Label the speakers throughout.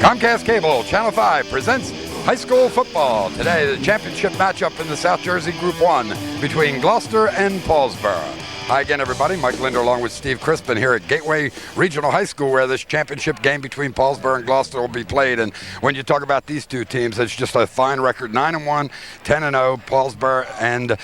Speaker 1: Comcast Cable, Channel 5 presents high school football. Today, the championship matchup in the South Jersey Group 1 between Gloucester and Paulsboro. Hi again, everybody. Mike Linder along with Steve Crispin here at Gateway Regional High School, where this championship game between Paulsboro and Gloucester will be played. And when you talk about these two teams, it's just a fine record, 9-1, 10-0, Paulsboro and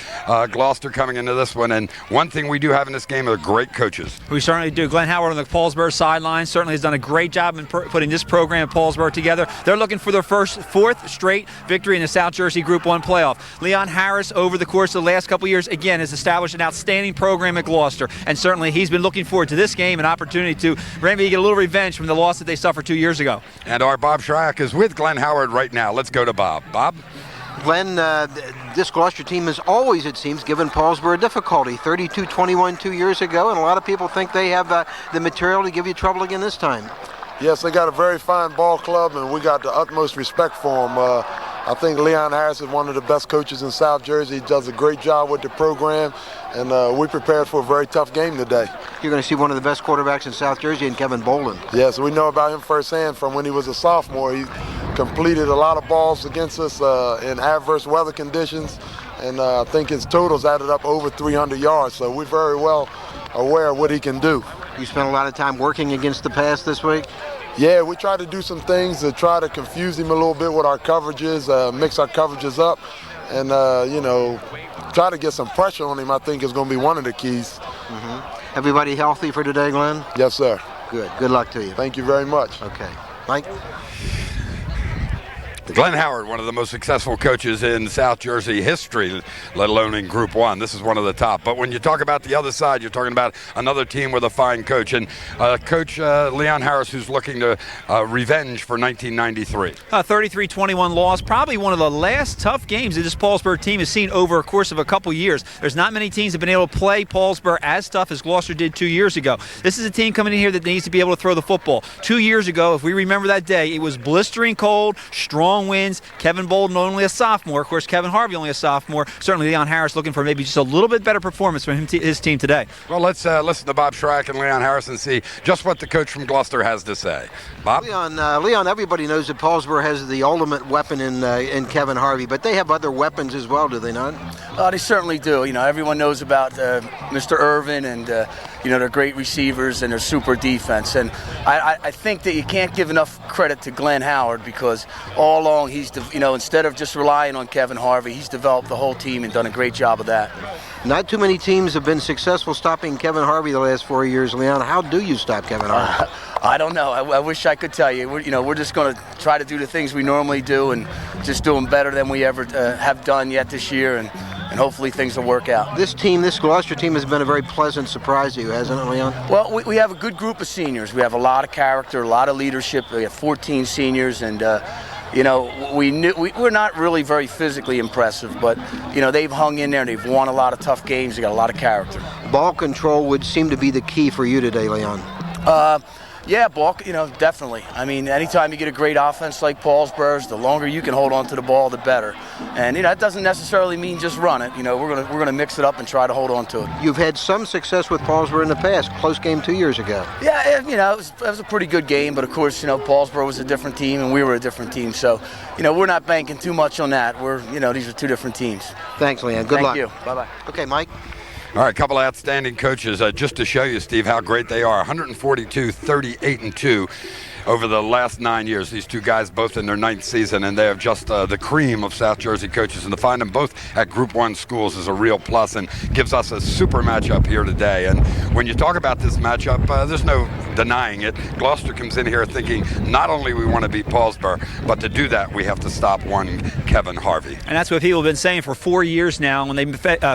Speaker 1: Gloucester coming into this one. And one thing we do have in this game are great coaches.
Speaker 2: We certainly do. Glenn Howard on the Paulsboro sideline certainly has done a great job in putting this program at Paulsboro together. They're looking for their fourth straight victory in the South Jersey Group 1 playoff. Leon Harris, over the course of the last couple years, again, has established an outstanding program at Gloucester, and certainly he's been looking forward to this game, an opportunity to maybe get a little revenge from the loss that they suffered 2 years ago. And our Bob Schreck is with Glenn Howard right now. Let's go to Bob. Bob?
Speaker 3: Glenn, this Gloucester team has always, it seems, given Paulsboro difficulty. 32-21 2 years ago, and a lot of people think they have the material to give you trouble again this time.
Speaker 4: Yes, they got a very fine ball club, and we got the utmost respect for them. I think Leon Harris is one of the best coaches in South Jersey. He does a great job with the program, and we prepared for a very tough game today.
Speaker 3: You're going to see one of the best quarterbacks in South Jersey in Kevin Bolden.
Speaker 4: Yes, we know about him firsthand from when he was a sophomore. He completed a lot of balls against us in adverse weather conditions, and I think his totals added up over 300 yards, so we're very well aware of what he can do.
Speaker 3: You spent a lot of time working against the pass this week?
Speaker 4: Yeah, we tried to do some things to try to confuse him a little bit with our coverages, mix our coverages up, and, try to get some pressure on him, I think, is going to be one of the keys.
Speaker 3: Mm-hmm. Everybody healthy for today, Glenn?
Speaker 4: Yes, sir.
Speaker 3: Good. Good luck to you.
Speaker 4: Thank you very much.
Speaker 3: Okay. Mike?
Speaker 1: Glenn Howard, one of the most successful coaches in South Jersey history, let alone in Group 1. This is one of the top. But when you talk about the other side, you're talking about another team with a fine coach. And Coach Leon Harris, who's looking to revenge for 1993.
Speaker 2: 33-21 loss, probably one of the last tough games that this Paulsboro team has seen over a course of a couple years. There's not many teams that have been able to play Paulsboro as tough as Gloucester did 2 years ago. This is a team coming in here that needs to be able to throw the football. 2 years ago, if we remember that day, it was blistering cold, strong wins. Kevin Bolden only a sophomore. Of course, Kevin Harvey only a sophomore. Certainly Leon Harris looking for maybe just a little bit better performance from his team today.
Speaker 1: Well, let's listen to Bob Schreck and Leon Harris and see just what the coach from Gloucester has to say. Bob?
Speaker 3: Leon, everybody knows that Paulsboro has the ultimate weapon in Kevin Harvey, but they have other weapons as well, do they not?
Speaker 5: They certainly do. You know, everyone knows about Mr. Irvin and their great receivers and their super defense. And I think that you can't give enough credit to Glenn Howard, because all along he's, instead of just relying on Kevin Harvey, he's developed the whole team and done a great job of that.
Speaker 3: Not too many teams have been successful stopping Kevin Harvey the last 4 years, Leon. How do you stop Kevin Harvey?
Speaker 5: I don't know. I wish I could tell you. We're just going to try to do the things we normally do and just do them better than we ever have done yet this year, and hopefully things will work out.
Speaker 3: This Gloucester team has been a very pleasant surprise to you, hasn't it, Leon?
Speaker 5: Well, we have a good group of seniors. We have a lot of character, a lot of leadership. We have 14 seniors, and we're not really very physically impressive, but they've hung in there and they've won a lot of tough games. They got a lot of character.
Speaker 3: Ball control would seem to be the key for you today, Leon.
Speaker 5: Yeah, ball, definitely. I mean, anytime you get a great offense like Paulsboro's, the longer you can hold on to the ball, the better. And that doesn't necessarily mean just run it. We're gonna mix it up and try to hold on to it.
Speaker 3: You've had some success with Paulsboro in the past. Close game 2 years ago.
Speaker 5: Yeah, it was a pretty good game, but of course, Paulsboro was a different team and we were a different team. So, we're not banking too much on that. These are two different teams.
Speaker 3: Thanks, Leon. Good luck.
Speaker 5: Thank you. Bye-bye.
Speaker 3: Okay, Mike.
Speaker 1: All right, a couple of outstanding coaches. Just to show you, Steve, how great they are. 142, 38-2 over the last 9 years. These two guys both in their 9th season, and they have just the cream of South Jersey coaches. And to find them both at Group 1 schools is a real plus and gives us a super matchup here today. And when you talk about this matchup, there's no denying it. Gloucester comes in here thinking not only we want to beat Paulsboro, but to do that we have to stop one Kevin Harvey.
Speaker 2: And that's what people have been saying for 4 years now when they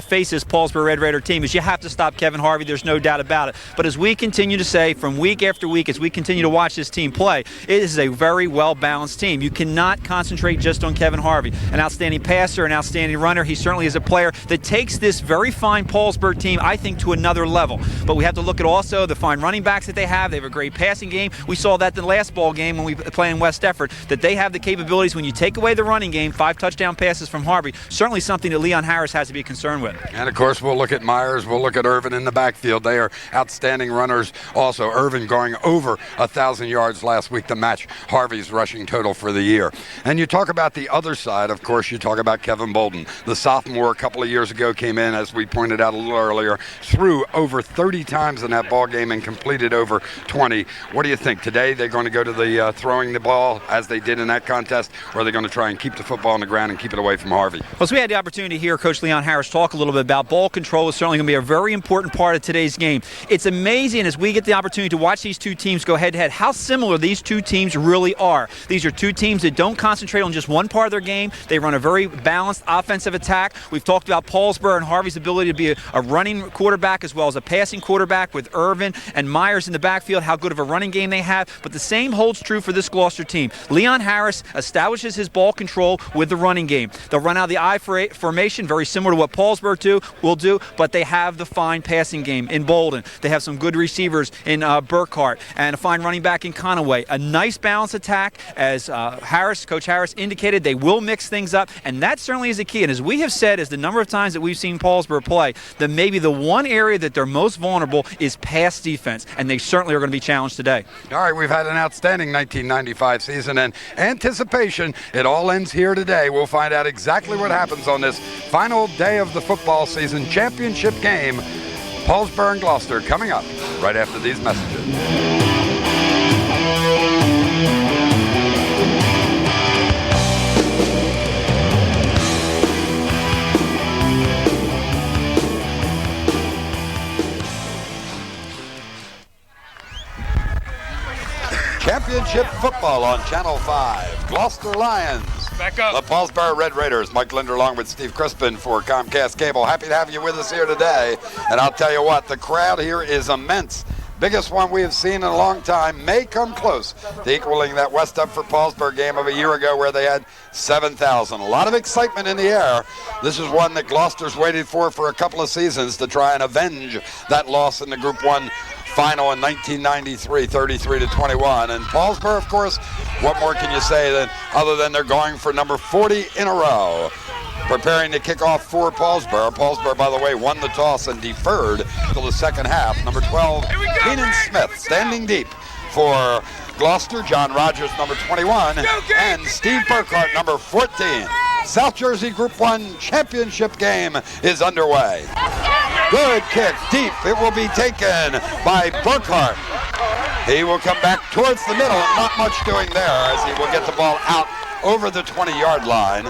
Speaker 2: face this Paulsboro Red Raider team, is you have to stop Kevin Harvey. There's no doubt about it. But as we continue to say from week after week, as we continue to watch this team play, it is a very well-balanced team. You cannot concentrate just on Kevin Harvey. An outstanding passer, an outstanding runner. He certainly is a player that takes this very fine Paulsboro team, I think, to another level. But we have to look at also the fine running backs that they have. have. They have a great passing game. We saw that in the last ball game when we played in West Effort, that they have the capabilities. When you take away the running game, 5 touchdown passes from Harvey, certainly something that Leon Harris has to be concerned with.
Speaker 1: And of course, we'll look at Myers, we'll look at Irvin in the backfield. They are outstanding runners also. Irvin going over 1,000 yards last week to match Harvey's rushing total for the year. And you talk about the other side, of course, you talk about Kevin Bolden. The sophomore a couple of years ago came in, as we pointed out a little earlier, threw over 30 times in that ball game and completed over 20. What do you think? Today they're going to go to the throwing the ball as they did in that contest, or are they going to try and keep the football on the ground and keep it away from Harvey?
Speaker 2: Well, so we had the opportunity to hear Coach Leon Harris talk a little bit about ball control. Is certainly going to be a very important part of today's game. It's amazing as we get the opportunity to watch these two teams go head-to-head how similar these two teams really are. These are two teams that don't concentrate on just one part of their game. They run a very balanced offensive attack. We've talked about Paulsboro and Harvey's ability to be a running quarterback as well as a passing quarterback with Irvin and Myers in the backfield, how good of a running game they have. But the same holds true for this Gloucester team. Leon Harris establishes his ball control with the running game. They'll run out of the I formation, very similar to what Paulsboro will do, but they have the fine passing game in Bolden. They have some good receivers in Burkhart and a fine running back in Conaway. A nice balanced attack, as Coach Harris indicated. They will mix things up, and that certainly is the key. And as we have said, as the number of times that we've seen Paulsboro play, that maybe the one area that they're most vulnerable is pass defense, and they certainly are going to be challenged today.
Speaker 1: All right, we've had an outstanding 1995 season, and anticipation, it all ends here today. We'll find out exactly what happens on this final day of the football season championship game. Paulsboro and Gloucester coming up right after these messages. Championship football on Channel 5. Gloucester Lions.
Speaker 6: Back up.
Speaker 1: The Paulsboro Red Raiders. Mike Linder along with Steve Crispin for Comcast Cable. Happy to have you with us here today. And I'll tell you what, the crowd here is immense. Biggest one we have seen in a long time. May come close to equaling that West Upford Paulsboro game of a year ago where they had 7,000. A lot of excitement in the air. This is one that Gloucester's waited for a couple of seasons to try and avenge that loss in the Group 1 final in 1993, 33-21. And Paulsboro, of course, what more can you say other than they're going for number 40 in a row? Preparing to kick off for Paulsboro. Paulsboro, by the way, won the toss and deferred till the second half. Number 12, Keenan Smith, standing deep for Gloucester. John Rogers, number 21, and Steve Burkhart, number 14. South Jersey Group 1 championship game is underway. Good kick, deep. It will be taken by Burkhart. He will come back towards the middle, and not much doing there as he will get the ball out over the 20-yard line.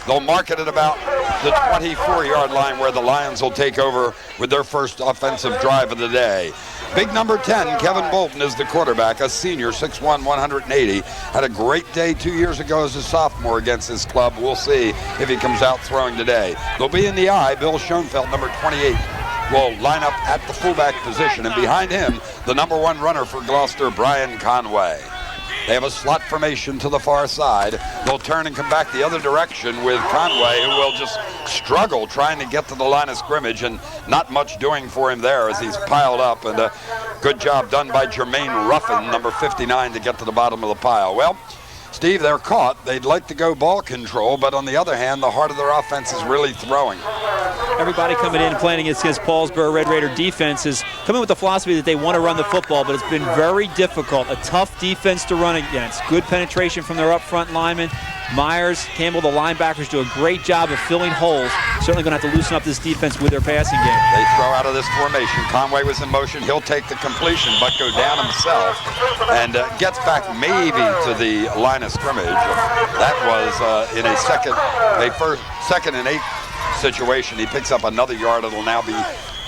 Speaker 1: They'll mark it at about the 24-yard line where the Lions will take over with their first offensive drive of the day. Big number 10, Kevin Bolton, is the quarterback, a senior, 6'1", 180. Had a great day 2 years ago as a sophomore against his club. We'll see if he comes out throwing today. They'll be in the I. Bill Schoenfeld, number 28, will line up at the fullback position. And behind him, the number 1 runner for Gloucester, Brian Conway. They have a slot formation to the far side. They'll turn and come back the other direction with Conway, who will just struggle trying to get to the line of scrimmage, and not much doing for him there as he's piled up. And a good job done by Jermaine Ruffin, number 59, to get to the bottom of the pile. Well, Steve, they're caught. They'd like to go ball control, but on the other hand, the heart of their offense is really throwing.
Speaker 2: Everybody coming in and playing against Paulsboro Red Raider defense is coming with the philosophy that they want to run the football, but it's been very difficult. A tough defense to run against. Good penetration from their up front linemen. Myers, Campbell, the linebackers do a great job of filling holes. Certainly going to have to loosen up this defense with their passing game.
Speaker 1: They throw out of this formation. Conway was in motion. He'll take the completion, but go down himself and gets back maybe to the line of scrimmage. That was in a second and 8 situation. He picks up another yard. It'll now be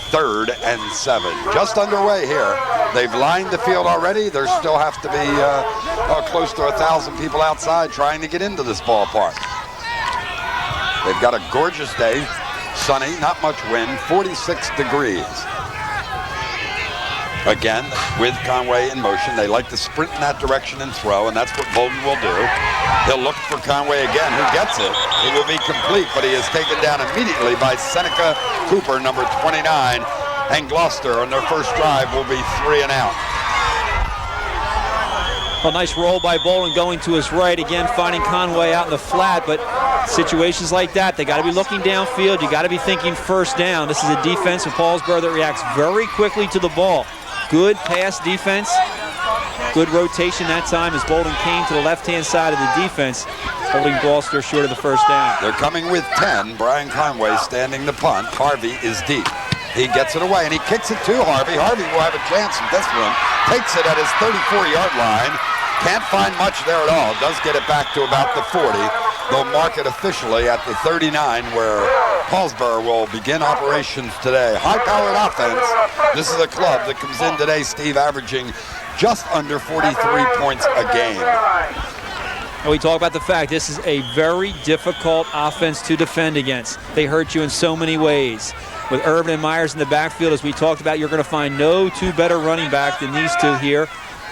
Speaker 1: 3rd and 7. Just underway here. They've lined the field already. There still have to be close to 1,000 people outside trying to get into this ballpark. They've got a gorgeous day. Sunny, not much wind, 46 degrees. Again, with Conway in motion, they like to sprint in that direction and throw, and that's what Bolden will do. He'll look for Conway again, who gets it. It will be complete, but he is taken down immediately by Seneca Cooper, number 29, and Gloucester on their first drive will be 3 and out.
Speaker 2: A nice roll by Bolin going to his right, again finding Conway out in the flat, but situations like that, they got to be looking downfield. You got to be thinking first down. This is a defense of Paulsboro that reacts very quickly to the ball. Good pass defense, good rotation that time as Bolin came to the left-hand side of the defense, holding Gloucester short of the first down.
Speaker 1: They're coming with 10. Brian Conway standing the punt. Harvey is deep. He gets it away, and he kicks it to Harvey. Harvey will have a chance in this one. Takes it at his 34-yard line. Can't find much there at all. Does get it back to about the 40. They'll mark it officially at the 39, where Paulsboro will begin operations today. High-powered offense. This is a club that comes in today, Steve, averaging just under 43 points a game.
Speaker 2: We talk about the fact this is a very difficult offense to defend against. They hurt you in so many ways. With Irvin and Myers in the backfield, as we talked about, you're going to find no two better running back than these two here.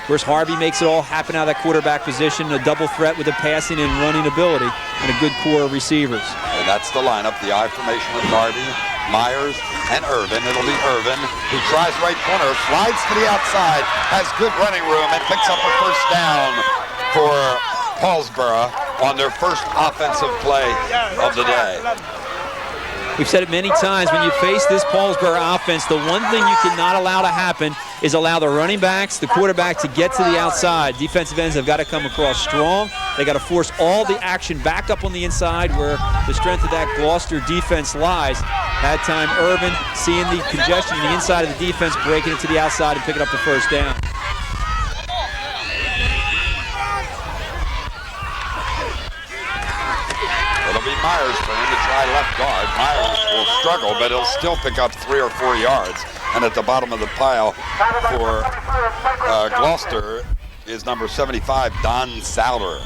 Speaker 2: Whereas Harvey makes it all happen out of that quarterback position, a double threat with the passing and running ability, and a good core of receivers.
Speaker 1: And that's the lineup, the I formation with Harvey, Myers, and Irvin. It'll be Irvin, who tries right corner, slides to the outside, has good running room, and picks up a first down for Paulsboro on their first offensive play of the day.
Speaker 2: We've said it many times, when you face this Paulsboro offense, the one thing you cannot allow to happen is allow the running backs, the quarterback to get to the outside. Defensive ends have got to come across strong. They got to force all the action back up on the inside where the strength of that Gloucester defense lies. That time, Irvin, seeing the congestion on the inside of the defense, breaking it to the outside and picking up the first down.
Speaker 1: It'll be Myers for him to try left guard. Myers will struggle, but he'll still pick up 3 or 4 yards. And at the bottom of the pile for Gloucester is number 75, Don Souter.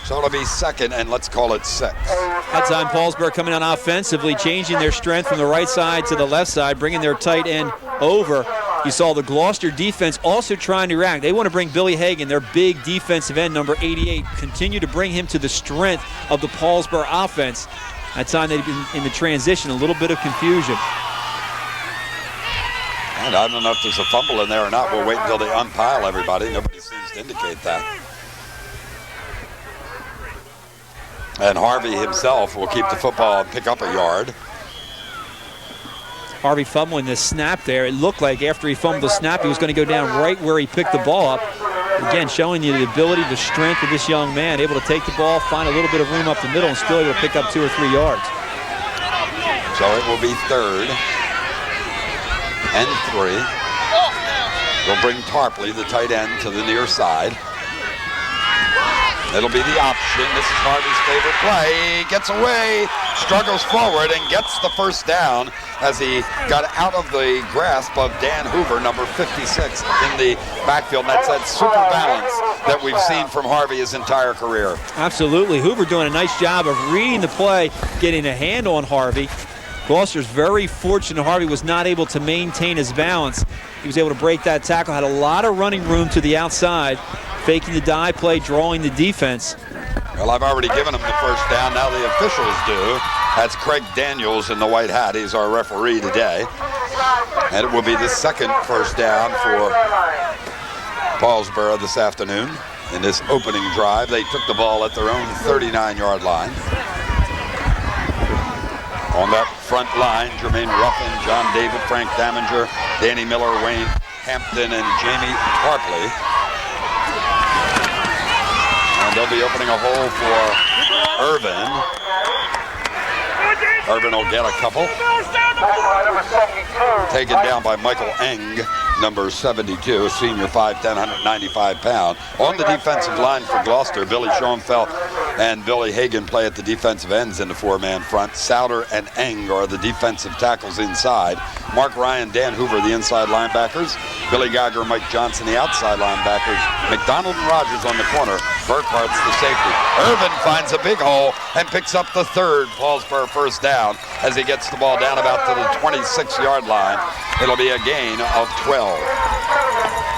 Speaker 1: So it'll be second, and let's call it 6.
Speaker 2: That time, Paulsboro coming on offensively, changing their strength from the right side to the left side, bringing their tight end over. You saw the Gloucester defense also trying to react. They want to bring Billy Hagan, their big defensive end, number 88, continue to bring him to the strength of the Paulsboro offense. That time they've been in the transition, a little bit of confusion.
Speaker 1: And I don't know if there's a fumble in there or not. We'll wait until they unpile everybody. Nobody seems to indicate that. And Harvey himself will keep the football and pick up a yard.
Speaker 2: Harvey fumbling this snap there. It looked like after he fumbled the snap, he was going to go down right where he picked the ball up. Again, showing you the ability, the strength of this young man, able to take the ball, find a little bit of room up the middle, and still able to pick up 2 or 3 yards.
Speaker 1: So it will be 3rd and 3. We'll bring Tarpley, the tight end, to the near side. It'll be the option. This is Harvey's favorite play. He gets away, struggles forward, and gets the first down as he got out of the grasp of Dan Hoover, number 56, in the backfield. And that's that super balance that we've seen from Harvey his entire career.
Speaker 2: Absolutely. Hoover doing a nice job of reading the play, getting a hand on Harvey. Gloucester's very fortunate Harvey was not able to maintain his balance. He was able to break that tackle, had a lot of running room to the outside, faking the dive play, drawing the defense.
Speaker 1: Well, I've already given him the first down. Now the officials do. That's Craig Daniels in the white hat. He's our referee today. And it will be the second first down for Paulsboro this afternoon in this opening drive. They took the ball at their own 39-yard line. On that front line, Jermaine Ruffin, John David, Frank Daminger, Danny Miller, Wayne Hampton, and Jamie Tarpley. And they'll be opening a hole for Irvin. Irvin will get a couple. Taken down by Michael Eng, number 72, a senior, 5'10", 195 pound. On the defensive line for Gloucester, Billy Schoenfeld and Billy Hagan play at the defensive ends in the 4-man front. Souter and Eng are the defensive tackles inside. Mark Ryan, Dan Hoover, the inside linebackers. Billy Geiger, Mike Johnson, the outside linebackers. McDonald and Rogers on the corner. Burkhart's the safety. Irvin finds a big hole and picks up the 3rd Paulsboro first down as he gets the ball down about to the 26-yard line. It'll be a gain of 12.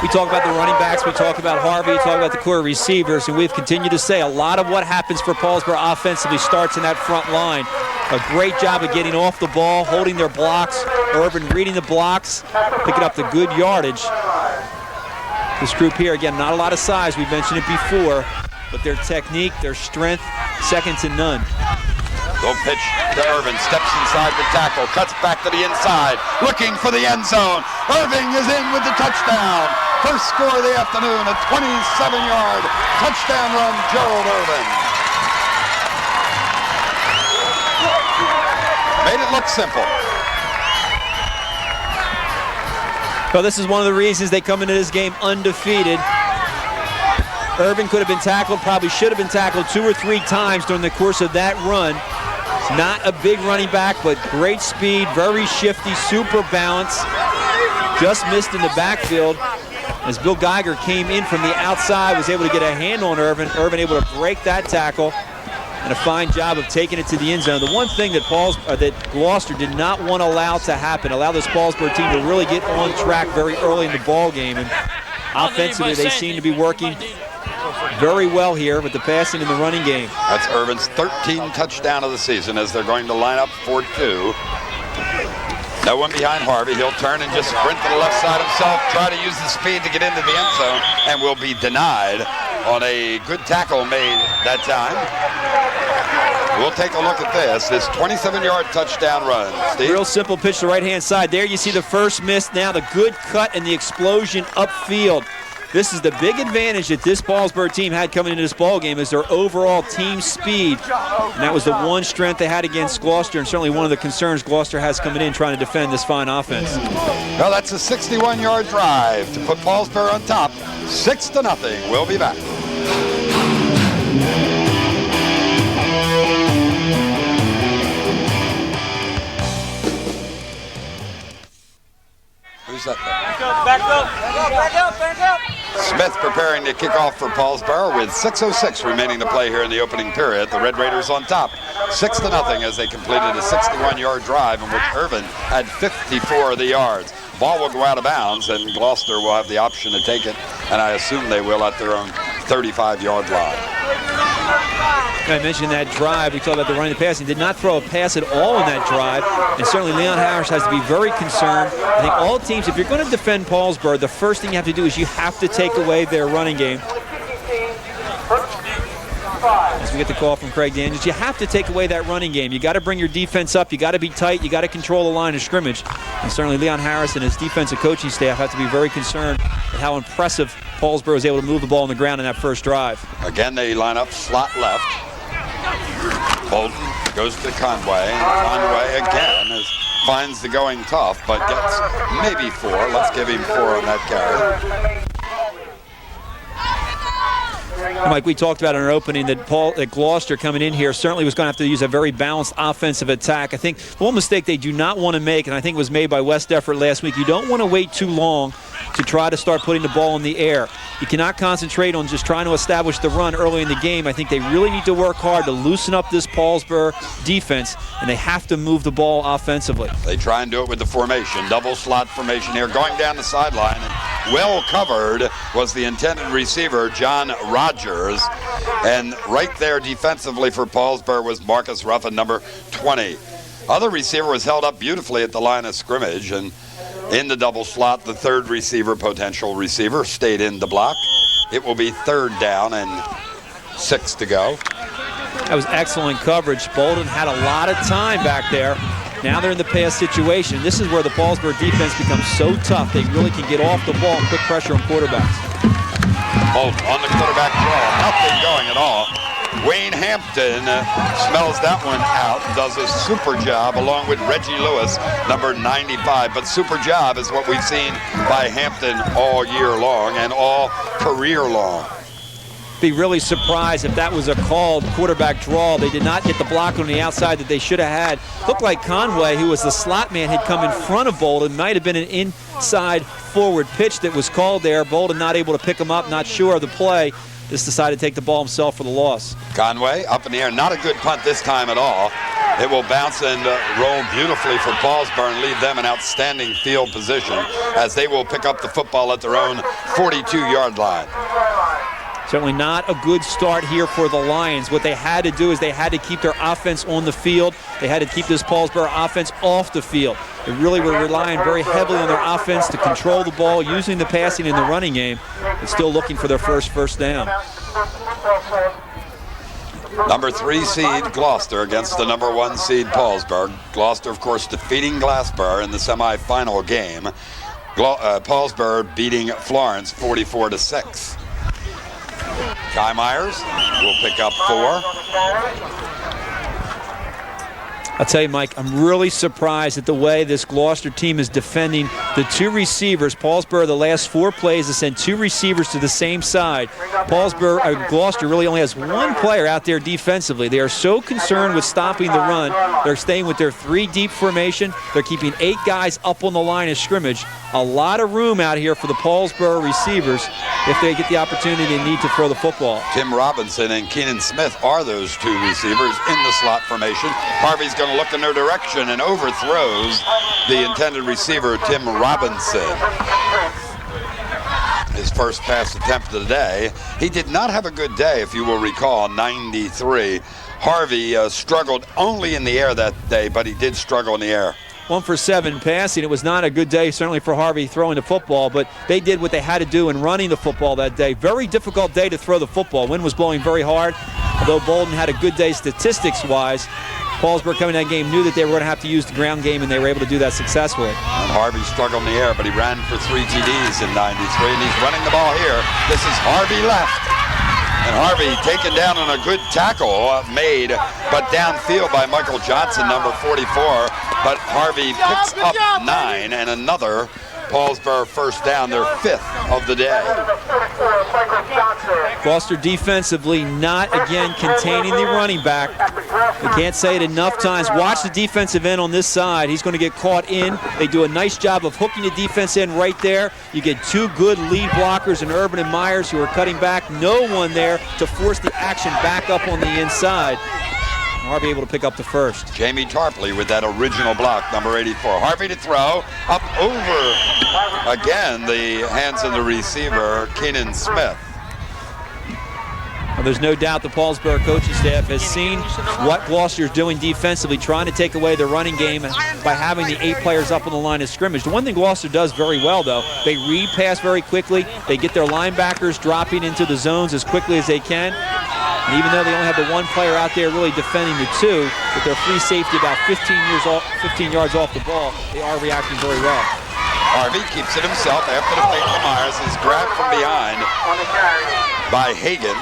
Speaker 2: We talk about the running backs, we talk about Harvey, we talk about the core receivers, and we've continued to say a lot of what happens for Paulsboro offensively starts in that front line. A great job of getting off the ball, holding their blocks. Irvin reading the blocks, picking up the good yardage. This group here, again, not a lot of size. We've mentioned it before, but their technique, their strength, second to none.
Speaker 1: Low pitch to Irvin, steps inside the tackle, cuts back to the inside, looking for the end zone. Irving is in with the touchdown. First score of the afternoon, a 27-yard touchdown run, Gerald Irvin. Made it look simple.
Speaker 2: Well, this is one of the reasons they come into this game undefeated. Irvin could have been tackled, probably should have been tackled 2 or 3 times during the course of that run. Not a big running back, but great speed, very shifty, super balance. Just missed in the backfield as Bill Geiger came in from the outside, was able to get a hand on Irvin. Irvin able to break that tackle, and a fine job of taking it to the end zone. The one thing that Gloucester did not want to allow to happen, allow this Paulsboro team to really get on track very early in the ball game. And offensively, they seem to be working very well here with the passing and the running game.
Speaker 1: That's Irvin's 13th touchdown of the season as they're going to line up for 2. No one behind Harvey. He'll turn and just sprint to the left side himself, try to use the speed to get into the end zone, and will be denied on a good tackle made that time. We'll take a look at this 27-yard touchdown run. Steve?
Speaker 2: Real simple pitch to the right-hand side. There you see the first miss. Now the good cut and the explosion upfield. This is the big advantage that this Paulsboro team had coming into this ball game, is their overall team speed. And that was the one strength they had against Gloucester, and certainly one of the concerns Gloucester has coming in trying to defend this fine offense.
Speaker 1: Well, that's a 61-yard drive to put Paulsboro on top, 6-0. We'll be back. Who's that?
Speaker 6: Back up.
Speaker 1: Smith preparing to kick off for Paulsboro with 6:06 remaining to play here in the opening period. The Red Raiders on top, 6-0 as they completed a 61-yard drive in which Irvin had 54 of the yards. Ball will go out of bounds, and Gloucester will have the option to take it, and I assume they will at their own 35-yard line.
Speaker 2: I mentioned that drive. We talked about the running and passing. Did not throw a pass at all in that drive, and certainly Leon Harris has to be very concerned. I think all teams, if you're going to defend Paulsboro, the first thing you have to do is you have to take away their running game. As we get the call from Craig Daniels, you have to take away that running game. You got to bring your defense up. You got to be tight. You got to control the line of scrimmage. And certainly Leon Harris and his defensive coaching staff have to be very concerned at how impressive Paulsboro is able to move the ball on the ground in that first drive.
Speaker 1: Again, they line up slot left. Bolton goes to Conway, and Conway again finds the going tough, but gets maybe 4. Let's give him 4 on that carry.
Speaker 2: Mike, we talked about in our opening that Gloucester coming in here certainly was going to have to use a very balanced offensive attack. I think the one mistake they do not want to make, and I think it was made by West Effort last week, you don't want to wait too long to try to start putting the ball in the air. You cannot concentrate on just trying to establish the run early in the game. I think they really need to work hard to loosen up this Paulsboro defense, and they have to move the ball offensively.
Speaker 1: They try and do it with the formation, double slot formation here, going down the sideline, and well covered was the intended receiver, John Rogers, and right there defensively for Paulsboro was Marcus Ruffin, number 20. Other receiver was held up beautifully at the line of scrimmage, and in the double slot, the third receiver, potential receiver, stayed in the block. It will be 3rd down and 6 to go.
Speaker 2: That was excellent coverage. Bolden had a lot of time back there. Now they're in the pass situation. This is where the Paulsboro defense becomes so tough. They really can get off the ball and put pressure on quarterbacks.
Speaker 1: Bolton on the quarterback draw. Nothing going at all. Wayne Hampton smells that one out, does a super job along with Reggie Lewis, number 95. But super job is what we've seen by Hampton all year long and all career long.
Speaker 2: Be really surprised if that was a called quarterback draw. They did not get the block on the outside that they should have had. Looked like Conway, who was the slot man, had come in front of Bolden. Might have been an inside forward pitch that was called there. Bolden not able to pick him up, not sure of the play. Just decided to take the ball himself for the loss.
Speaker 1: Conway up in the air. Not a good punt this time at all. It will bounce and roll beautifully for Paulsboro and leave them in outstanding field position as they will pick up the football at their own 42-yard line.
Speaker 2: Certainly not a good start here for the Lions. What they had to do is they had to keep their offense on the field. They had to keep this Paulsboro offense off the field. They really were relying very heavily on their offense to control the ball, using the passing in the running game, but still looking for their first down.
Speaker 1: Number 3 seed Gloucester against the number 1 seed Paulsboro. Gloucester, of course, defeating Gloucester in the semifinal game. Paulsboro beating Florence 44-6. Kai Myers will pick up 4.
Speaker 2: I'll tell you, Mike, I'm really surprised at the way this Gloucester team is defending the 2 receivers. Paulsboro, the last 4 plays, has sent 2 receivers to the same side. Gloucester really only has 1 player out there defensively. They are so concerned with stopping the run. They're staying with their 3 deep formation. They're keeping 8 guys up on the line of scrimmage. A lot of room out here for the Paulsboro receivers if they get the opportunity and need to throw the football.
Speaker 1: Tim Robinson and Keenan Smith are those 2 receivers in the slot formation. Harvey's going to look in their direction and overthrows the intended receiver, Tim Robinson. His first pass attempt of the day. He did not have a good day, if you will recall, 93. Harvey struggled only in the air that day, but he did struggle in the air.
Speaker 2: 1 for 7 passing. It was not a good day, certainly for Harvey throwing the football, but they did what they had to do in running the football that day. Very difficult day to throw the football. Wind was blowing very hard. Although Bolden had a good day statistics-wise, Paulsboro coming in that game knew that they were going to have to use the ground game, and they were able to do that successfully.
Speaker 1: And Harvey struggled in the air, but he ran for 3 TDs in 93, and he's running the ball here. This is Harvey left. And Harvey taken down on a good tackle made, but downfield by Michael Johnson, number 44. But Harvey picks up 9 and another Paulsboro first down, their 5th of the day.
Speaker 2: Gloucester defensively not again containing the running back. We can't say it enough times. Watch the defensive end on this side. He's going to get caught in. They do a nice job of hooking the defense in right there. You get 2 good lead blockers in Urban and Myers who are cutting back. No one there to force the action back up on the inside. Harvey able to pick up the first.
Speaker 1: Jamie Tarpley with that original block, number 84. Harvey to throw, up over, again, the hands of the receiver, Keenan Smith.
Speaker 2: Well, there's no doubt the Paulsboro coaching staff has seen what Gloucester is doing defensively, trying to take away the running game by having the 8 players up on the line of scrimmage. The one thing Gloucester does very well, though, they read pass very quickly. They get their linebackers dropping into the zones as quickly as they can. And even though they only have the 1 player out there really defending the 2, with their free safety about 15 yards off the ball, they are reacting very well.
Speaker 1: Harvey keeps it himself after the fake from Myers. Is grabbed from behind by Hagan.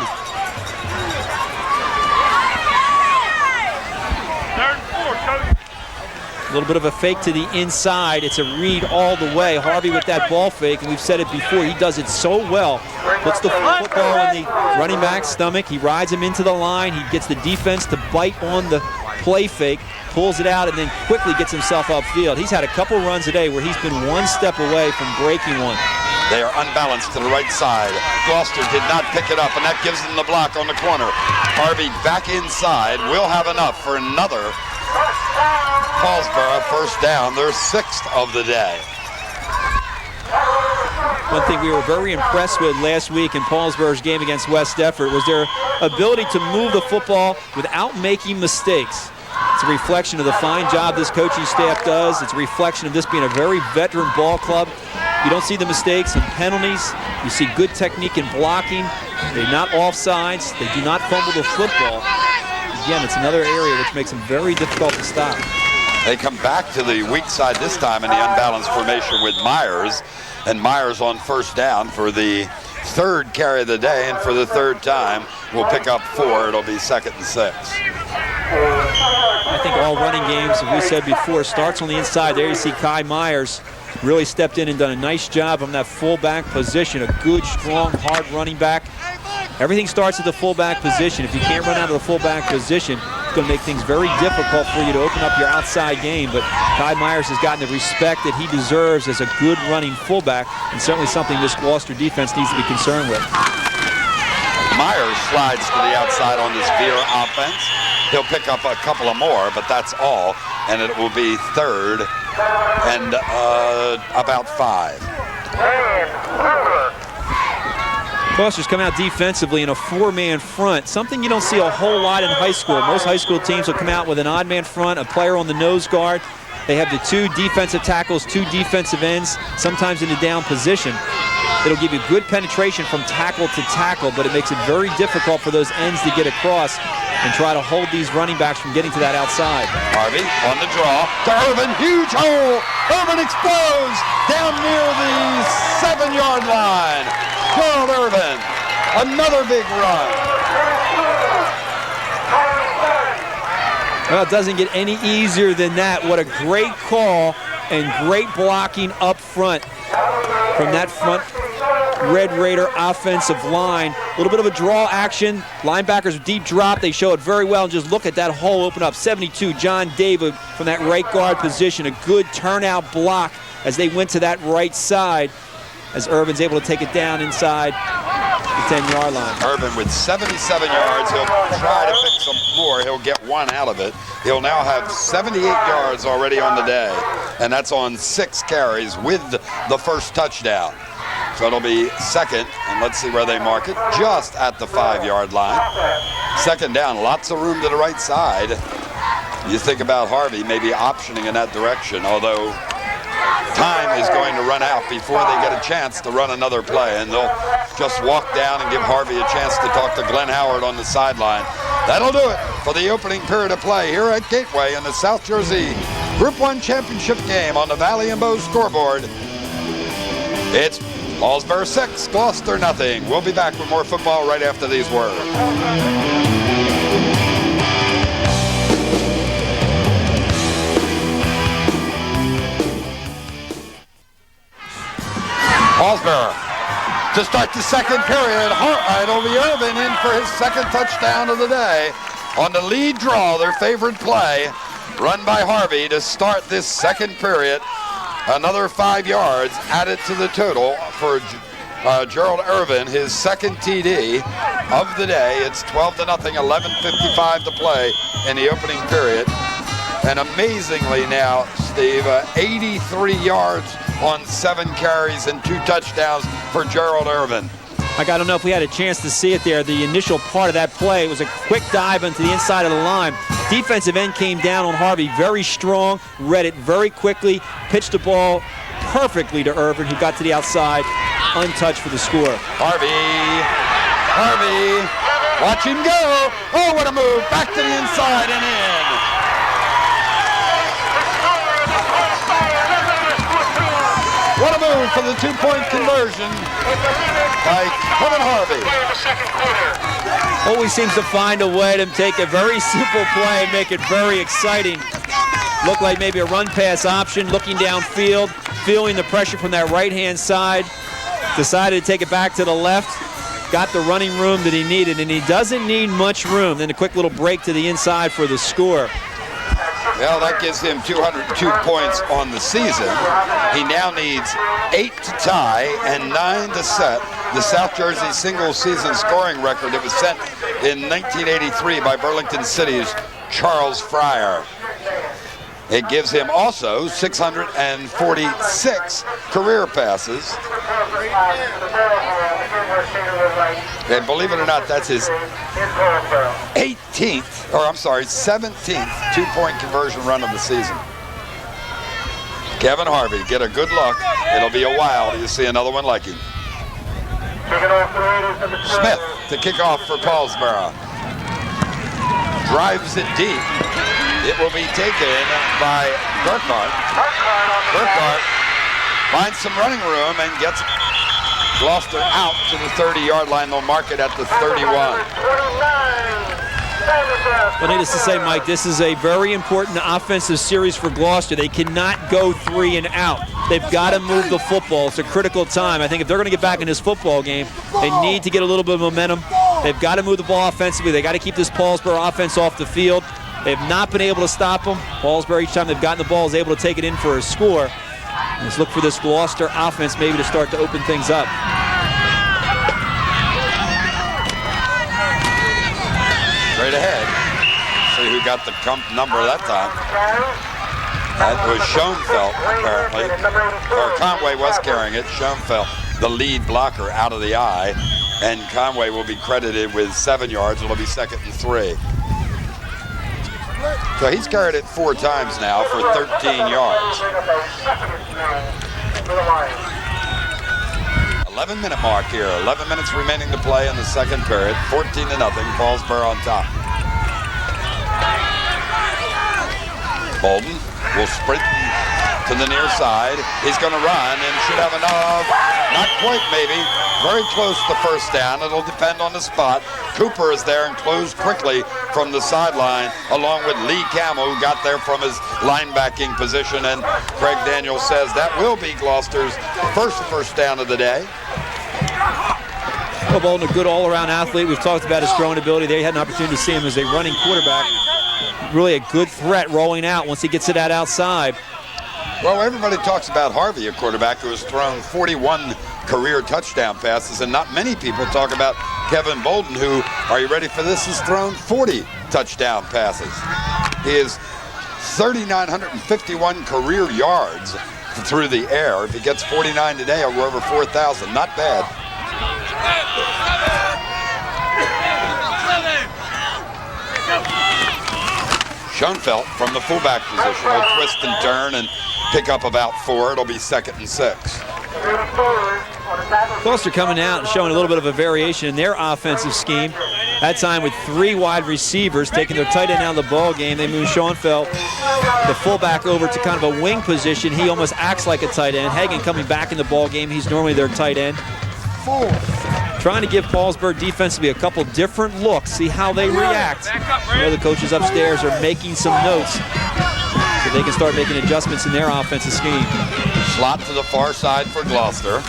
Speaker 2: A little bit of a fake to the inside. It's a read all the way. Harvey with that ball fake, and we've said it before, he does it so well. Puts the football in the running back's stomach. He rides him into the line. He gets the defense to bite on the play fake, pulls it out, and then quickly gets himself upfield. He's had a couple runs today where he's been 1 step away from breaking one.
Speaker 1: They are unbalanced to the right side. Gloucester did not pick it up, and that gives them the block on the corner. Harvey back inside will have enough for another Paulsboro first down, their 6th of the day.
Speaker 2: One thing we were very impressed with last week in Paulsboro's game against West Effort was their ability to move the football without making mistakes. It's a reflection of the fine job this coaching staff does. It's a reflection of this being a very veteran ball club. You don't see the mistakes and penalties. You see good technique in blocking. They're not offsides. They do not fumble the football. Again, it's another area which makes them very difficult to stop.
Speaker 1: They come back to the weak side this time in the unbalanced formation with Myers. And Myers on first down for the 3rd carry of the day, and for the 3rd time will pick up 4. It'll be 2nd and 6.
Speaker 2: I think all running games, as we said before, starts on the inside. There you see Kai Myers really stepped in and done a nice job on that fullback position. A good, strong, hard running back. Everything starts at the fullback position. If you can't run out of the fullback position, it's going to make things very difficult for you to open up your outside game. But Kai Myers has gotten the respect that he deserves as a good running fullback, and certainly something this Gloucester defense needs to be concerned with.
Speaker 1: Myers slides to the outside on this Veer offense. He'll pick up a couple of more, but that's all, and it will be 3rd and about 5.
Speaker 2: Gloucester's come out defensively in a 4-man front, something you don't see a whole lot in high school. Most high school teams will come out with an odd man front, a player on the nose guard. They have the 2 defensive tackles, 2 defensive ends, sometimes in the down position. It'll give you good penetration from tackle to tackle, but it makes it very difficult for those ends to get across and try to hold these running backs from getting to that outside.
Speaker 1: Harvey on the draw to Irvin, huge hole. Irvin explodes down near the 7-yard line. Gerald Irvin, another big run.
Speaker 2: Well, it doesn't get any easier than that. What a great call and great blocking up front from that front Red Raider offensive line. A little bit of a draw action. Linebackers deep drop. They show it very well. And just look at that hole open up. 72, John David from that right guard position. A good turnout block as they went to that right side as Irvin's able to take it down inside the 10-yard line.
Speaker 1: Irvin with 77 yards. He'll try to pick some more. He'll get 1 out of it. He'll now have 78 yards already on the day, and that's on 6 carries with the first touchdown. So it'll be second, and let's see where they mark it, just at the 5-yard line. Second down, lots of room to the right side. You think about Harvey maybe optioning in that direction, although time is going to run out before they get a chance to run another play, and they'll just walk down and give Harvey a chance to talk to Glenn Howard on the sideline. That'll do it for the opening period of play here at Gateway in the South Jersey Group 1 championship game on the Valley and Bow scoreboard. It's Paulsboro 6, Gloucester nothing. We'll be back with more football right after these words. Paulsboro to start the second period. It'll be Irvin in for his second touchdown of the day on the lead draw, their favorite play, run by Harvey to start this second period. Another 5 yards added to the total for Gerald Irvin, his second TD of the day. It's 12-0, 11:55 to play in the opening period. And amazingly now, Steve, 83 yards on 7 carries and 2 touchdowns for Gerald Irvin.
Speaker 2: Like, I don't know if we had a chance to see it there. The initial part of that play was a quick dive into the inside of the line. Defensive end came down on Harvey very strong, read it very quickly, pitched the ball perfectly to Irvin, who got to the outside, untouched for the score.
Speaker 1: Harvey, watch him go. Oh, what a move, back to the inside and in. What a move for the 2-point conversion by Kevin Harvey.
Speaker 2: Always seems to find a way to take a very simple play and make it very exciting. Looked like maybe a run-pass option, looking downfield, feeling the pressure from that right-hand side. Decided to take it back to the left. Got the running room that he needed, and he doesn't need much room. Then a quick little break to the inside for the score.
Speaker 1: Well, that gives him 202 points on the season. He now needs 8 to tie and 9 to set the South Jersey single-season scoring record that was set in 1983 by Burlington City's Charles Fryer. It gives him also 646 career passes. And believe it or not, that's his 17th 2-point conversion run of the season. Kevin Harvey, get a good look. It'll be a while till you see another one like him. Smith to kick off for Paulsboro. Drives it deep. It will be taken by Burkhart. Burkhart finds some running room and gets Gloucester out to the 30-yard line. They'll mark it at the 31.
Speaker 2: Well, needless to say, Mike, this is a very important offensive series for Gloucester. They cannot go 3 and out. They've got to move the football. It's a critical time. I think if they're going to get back in this football game, they need to get a little bit of momentum. They've got to move the ball offensively. They've got to keep this Paulsboro offense off the field. They've not been able to stop them. Paulsboro, each time they've gotten the ball, is able to take it in for a score. Let's look for this Gloucester offense maybe to start to open things up.
Speaker 1: Straight ahead. See who got the number that time. That was Schoenfeld, apparently. Or Conway was carrying it. Schoenfeld, the lead blocker, out of the eye. and Conway will be credited with 7 yards. It'll be 2nd and 3. So he's carried it 4 times now for 13 yards. 11-minute mark here. 11 minutes remaining to play in the second period. 14-0. Paulsboro on top. Bolden will sprint to the near side. He's going to run and should have enough. Not quite, maybe. Very close to first down. It'll depend on the spot. Cooper is there and closed quickly from the sideline, along with Lee Campbell, who got there from his linebacking position. And Craig Daniels says that will be Gloucester's first down of the day.
Speaker 2: Well, Bolden, a good all-around athlete. We've talked about his throwing ability. They had an opportunity to see him as a running quarterback. Really a good threat rolling out once he gets it out outside.
Speaker 1: Well, everybody talks about Harvey, a quarterback who has thrown 41 career touchdown passes, and not many people talk about Kevin Bolden, who, are you ready for this, has thrown 40 touchdown passes. He is 3,951 career yards through the air. If he gets 49 today, he'll go over 4,000. Not bad. Schoenfeld from the fullback position will twist and turn and pick up about 4. It'll be 2nd and 6.
Speaker 2: Gloucester coming out and showing a little bit of a variation in their offensive scheme. That time with 3 wide receivers taking their tight end out of the ball game. They move Schoenfeld, the fullback, over to kind of a wing position. He almost acts like a tight end. Hagen coming back in the ball game. He's normally their tight end. Trying to give Paulsboro defensively a couple different looks, see how they react. I know the coaches upstairs are making some notes so they can start making adjustments in their offensive scheme.
Speaker 1: Slot to the far side for Gloucester.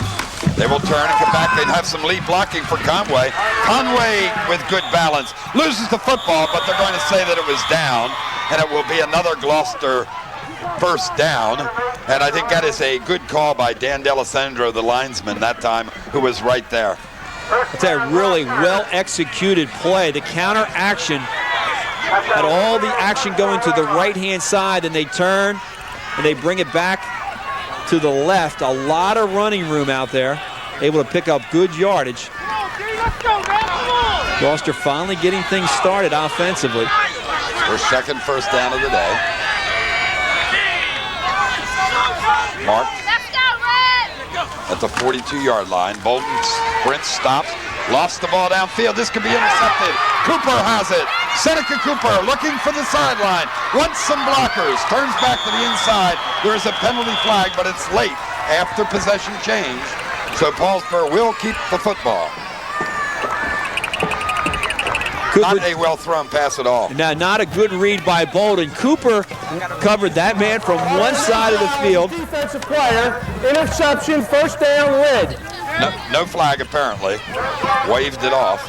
Speaker 1: They will turn and come back. They'd have some lead blocking for Conway. Conway with good balance. Loses the football, but they're going to say that it was down, and it will be another Gloucester first down. And I think that is a good call by Dan D'Alessandro, the linesman that time, who was right there.
Speaker 2: It's a really well-executed play. The counter action had all the action going to the right-hand side, and they turn and they bring it back to the left. A lot of running room out there, able to pick up good yardage. Gloucester finally getting things started offensively.
Speaker 1: Their second first down of the day. Mark at the 42-yard line. Bolden sprints, stops, lost the ball downfield. This could be intercepted. Cooper has it. Seneca Cooper looking for the sideline. Wants some blockers. Turns back to the inside. There is a penalty flag, but it's late after possession change. So Paulsboro will keep the football. Not a well-thrown pass at all.
Speaker 2: Now, not a good read by Bolden. Cooper covered that man from one side of the field.
Speaker 7: Defensive player, interception, first down, lid.
Speaker 1: No flag, apparently. Waved it off.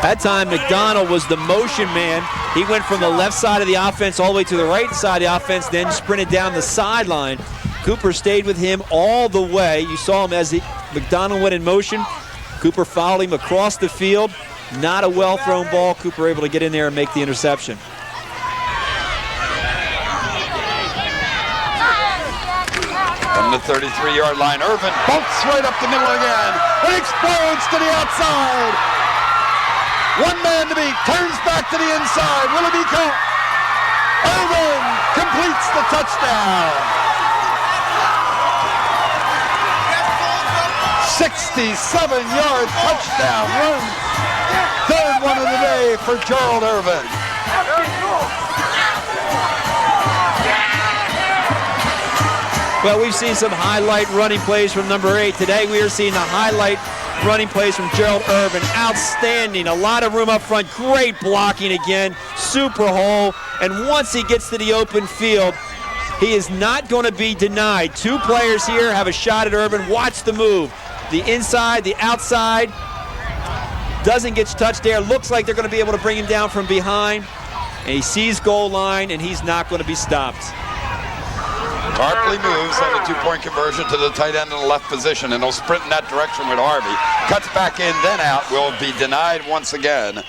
Speaker 2: That time, McDonald was the motion man. He went from the left side of the offense all the way to the right side of the offense, then sprinted down the sideline. Cooper stayed with him all the way. You saw him as McDonald went in motion. Cooper followed him across the field. Not a well-thrown ball. Cooper able to get in there and make the interception.
Speaker 1: From the 33-yard line, Irvin bolts right up the middle again. It explodes to the outside. One man to beat, turns back to the inside. Will it be caught? Irvin completes the touchdown. 67-yard touchdown run. Third one of the day for Gerald Irvin.
Speaker 2: Well, we've seen some highlight running plays from number 8. Today we are seeing the highlight running plays from Gerald Irvin. Outstanding. A lot of room up front. Great blocking again. Super hole. And once he gets to the open field, he is not going to be denied. 2 players here have a shot at Irvin. Watch the move. The inside, the outside. Doesn't get touched there. Looks like they're going to be able to bring him down from behind. And he sees goal line, and he's not going to be stopped.
Speaker 1: Barkley moves on the 2-point conversion to the tight end in the left position, and he'll sprint in that direction with Harvey. Cuts back in, then out. Will be denied once again.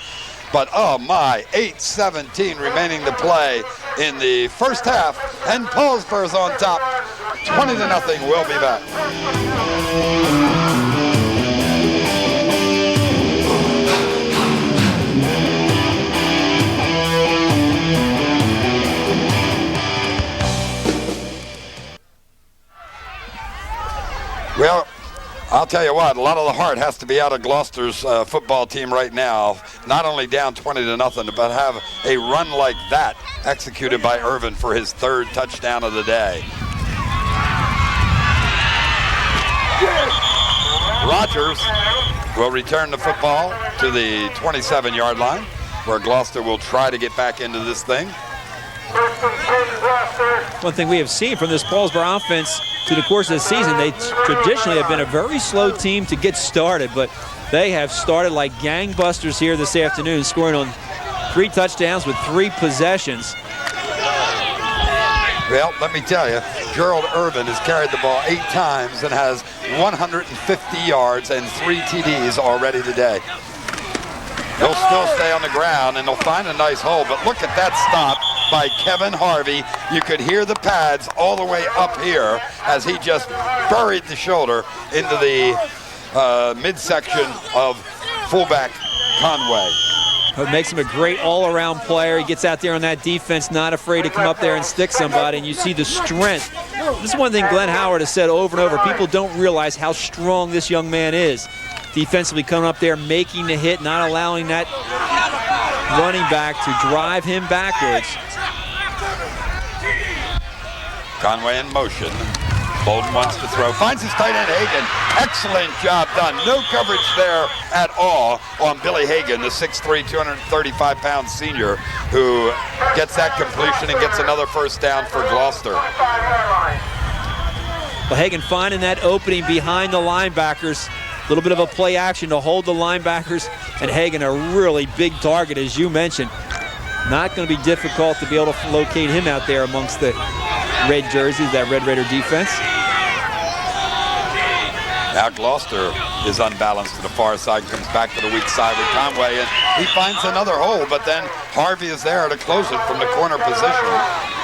Speaker 1: But oh my, 8:17 remaining to play in the first half, and Paulsboro's on top. 20-0. We'll be back. I'll tell you what, a lot of the heart has to be out of Gloucester's football team right now. Not only down 20-0, but have a run like that executed by Irvin for his 3rd touchdown of the day. Rogers will return the football to the 27-yard line, where Gloucester will try to get back into this thing.
Speaker 2: One thing we have seen from this Paulsboro offense through the course of the season, they traditionally have been a very slow team to get started, but they have started like gangbusters here this afternoon, scoring on 3 touchdowns with 3 possessions.
Speaker 1: Well, let me tell you, Gerald Irvin has carried the ball 8 times and has 150 yards and 3 TDs already today. He'll still stay on the ground, and they'll find a nice hole, but look at that stop by Kevin Harvey. You could hear the pads all the way up here as he just buried the shoulder into the midsection of fullback Conway.
Speaker 2: It makes him a great all-around player. He gets out there on that defense, not afraid to come up there and stick somebody, and you see the strength. This is one thing Glenn Howard has said over and over. People don't realize how strong this young man is. Defensively coming up there, making the hit, not allowing that running back to drive him backwards.
Speaker 1: Conway in motion. Bolden wants to throw, finds his tight end Hagan. Excellent job done. No coverage there at all on Billy Hagan, the 6'3", 235-pound senior, who gets that completion and gets another 1st down for Gloucester.
Speaker 2: Well, Hagan finding that opening behind the linebackers. A little bit of a play action to hold the linebackers, and Hagan a really big target, as you mentioned. Not going to be difficult to be able to locate him out there amongst the red jerseys, that Red Raider defense.
Speaker 1: Now Gloucester is unbalanced to the far side, comes back to the weak side with Conway, and he finds another hole, but then Harvey is there to close it from the corner position.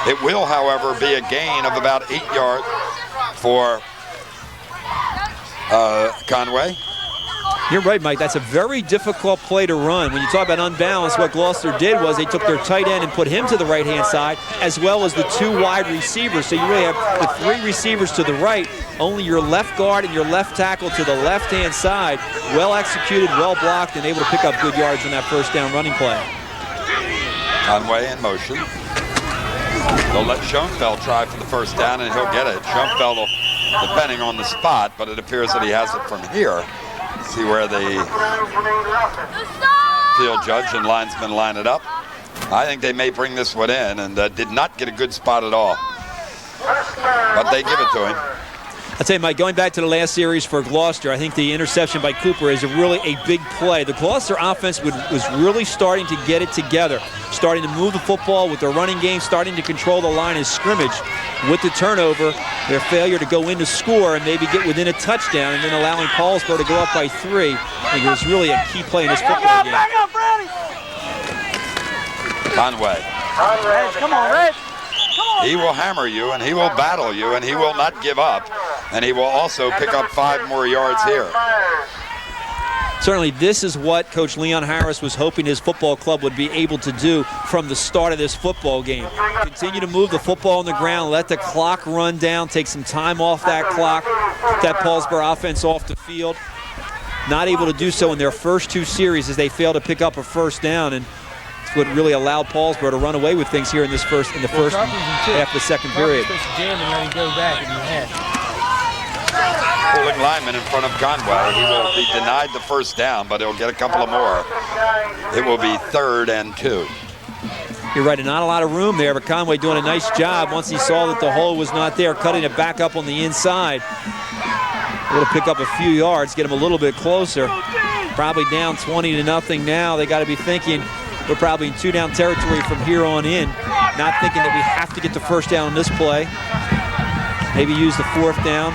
Speaker 1: It will, however, be a gain of about 8 yards for Conway.
Speaker 2: You're right, Mike. That's a very difficult play to run. When you talk about unbalanced, what Gloucester did was they took their tight end and put him to the right-hand side, as well as the 2 wide receivers. So you really have the 3 receivers to the right, only your left guard and your left tackle to the left-hand side. Well executed, well blocked, and able to pick up good yards on that 1st down running play.
Speaker 1: Conway in motion. They'll let Schoenfeld try for the 1st down, and he'll get it. Schoenfeld will, depending on the spot, but it appears that he has it from here. See where the field judge and linesman line it up. I think they may bring this one in, and did not get a good spot at all. But they give it to him.
Speaker 2: I'll tell you, Mike, going back to the last series for Gloucester, I think the interception by Cooper is really a big play. The Gloucester offense was really starting to get it together, starting to move the football with their running game, starting to control the line of scrimmage. With the turnover, their failure to go in to score and maybe get within a touchdown, and then allowing Paulsboro to go up by 3, I think it was really a key play in this football game.
Speaker 6: Back up, Brady!
Speaker 1: Conway.
Speaker 6: Reg, come on, Reg!
Speaker 1: He will hammer you, and he will battle you, and he will not give up. And he will also pick up 5 more yards here.
Speaker 2: Certainly this is what Coach Leon Harris was hoping his football club would be able to do from the start of this football game. Continue to move the football on the ground, let the clock run down, take some time off that clock, get that Paulsboro offense off the field. Not able to do so in their first 2 series as they failed to pick up a 1st down, and it's what really allowed Paulsboro to run away with things here in the first half of the 2nd period.
Speaker 1: Pulling lineman in front of Conway. He will be denied the 1st down, but he'll get a couple of more. It will be 3rd and 2.
Speaker 2: You're right, not a lot of room there, but Conway doing a nice job once he saw that the hole was not there, cutting it back up on the inside. Able to pick up a few yards, get him a little bit closer. Probably down 20-0 now. They got to be thinking we're probably in 2-down territory from here on in. Not thinking that we have to get the 1st down on this play. Maybe use the 4th down.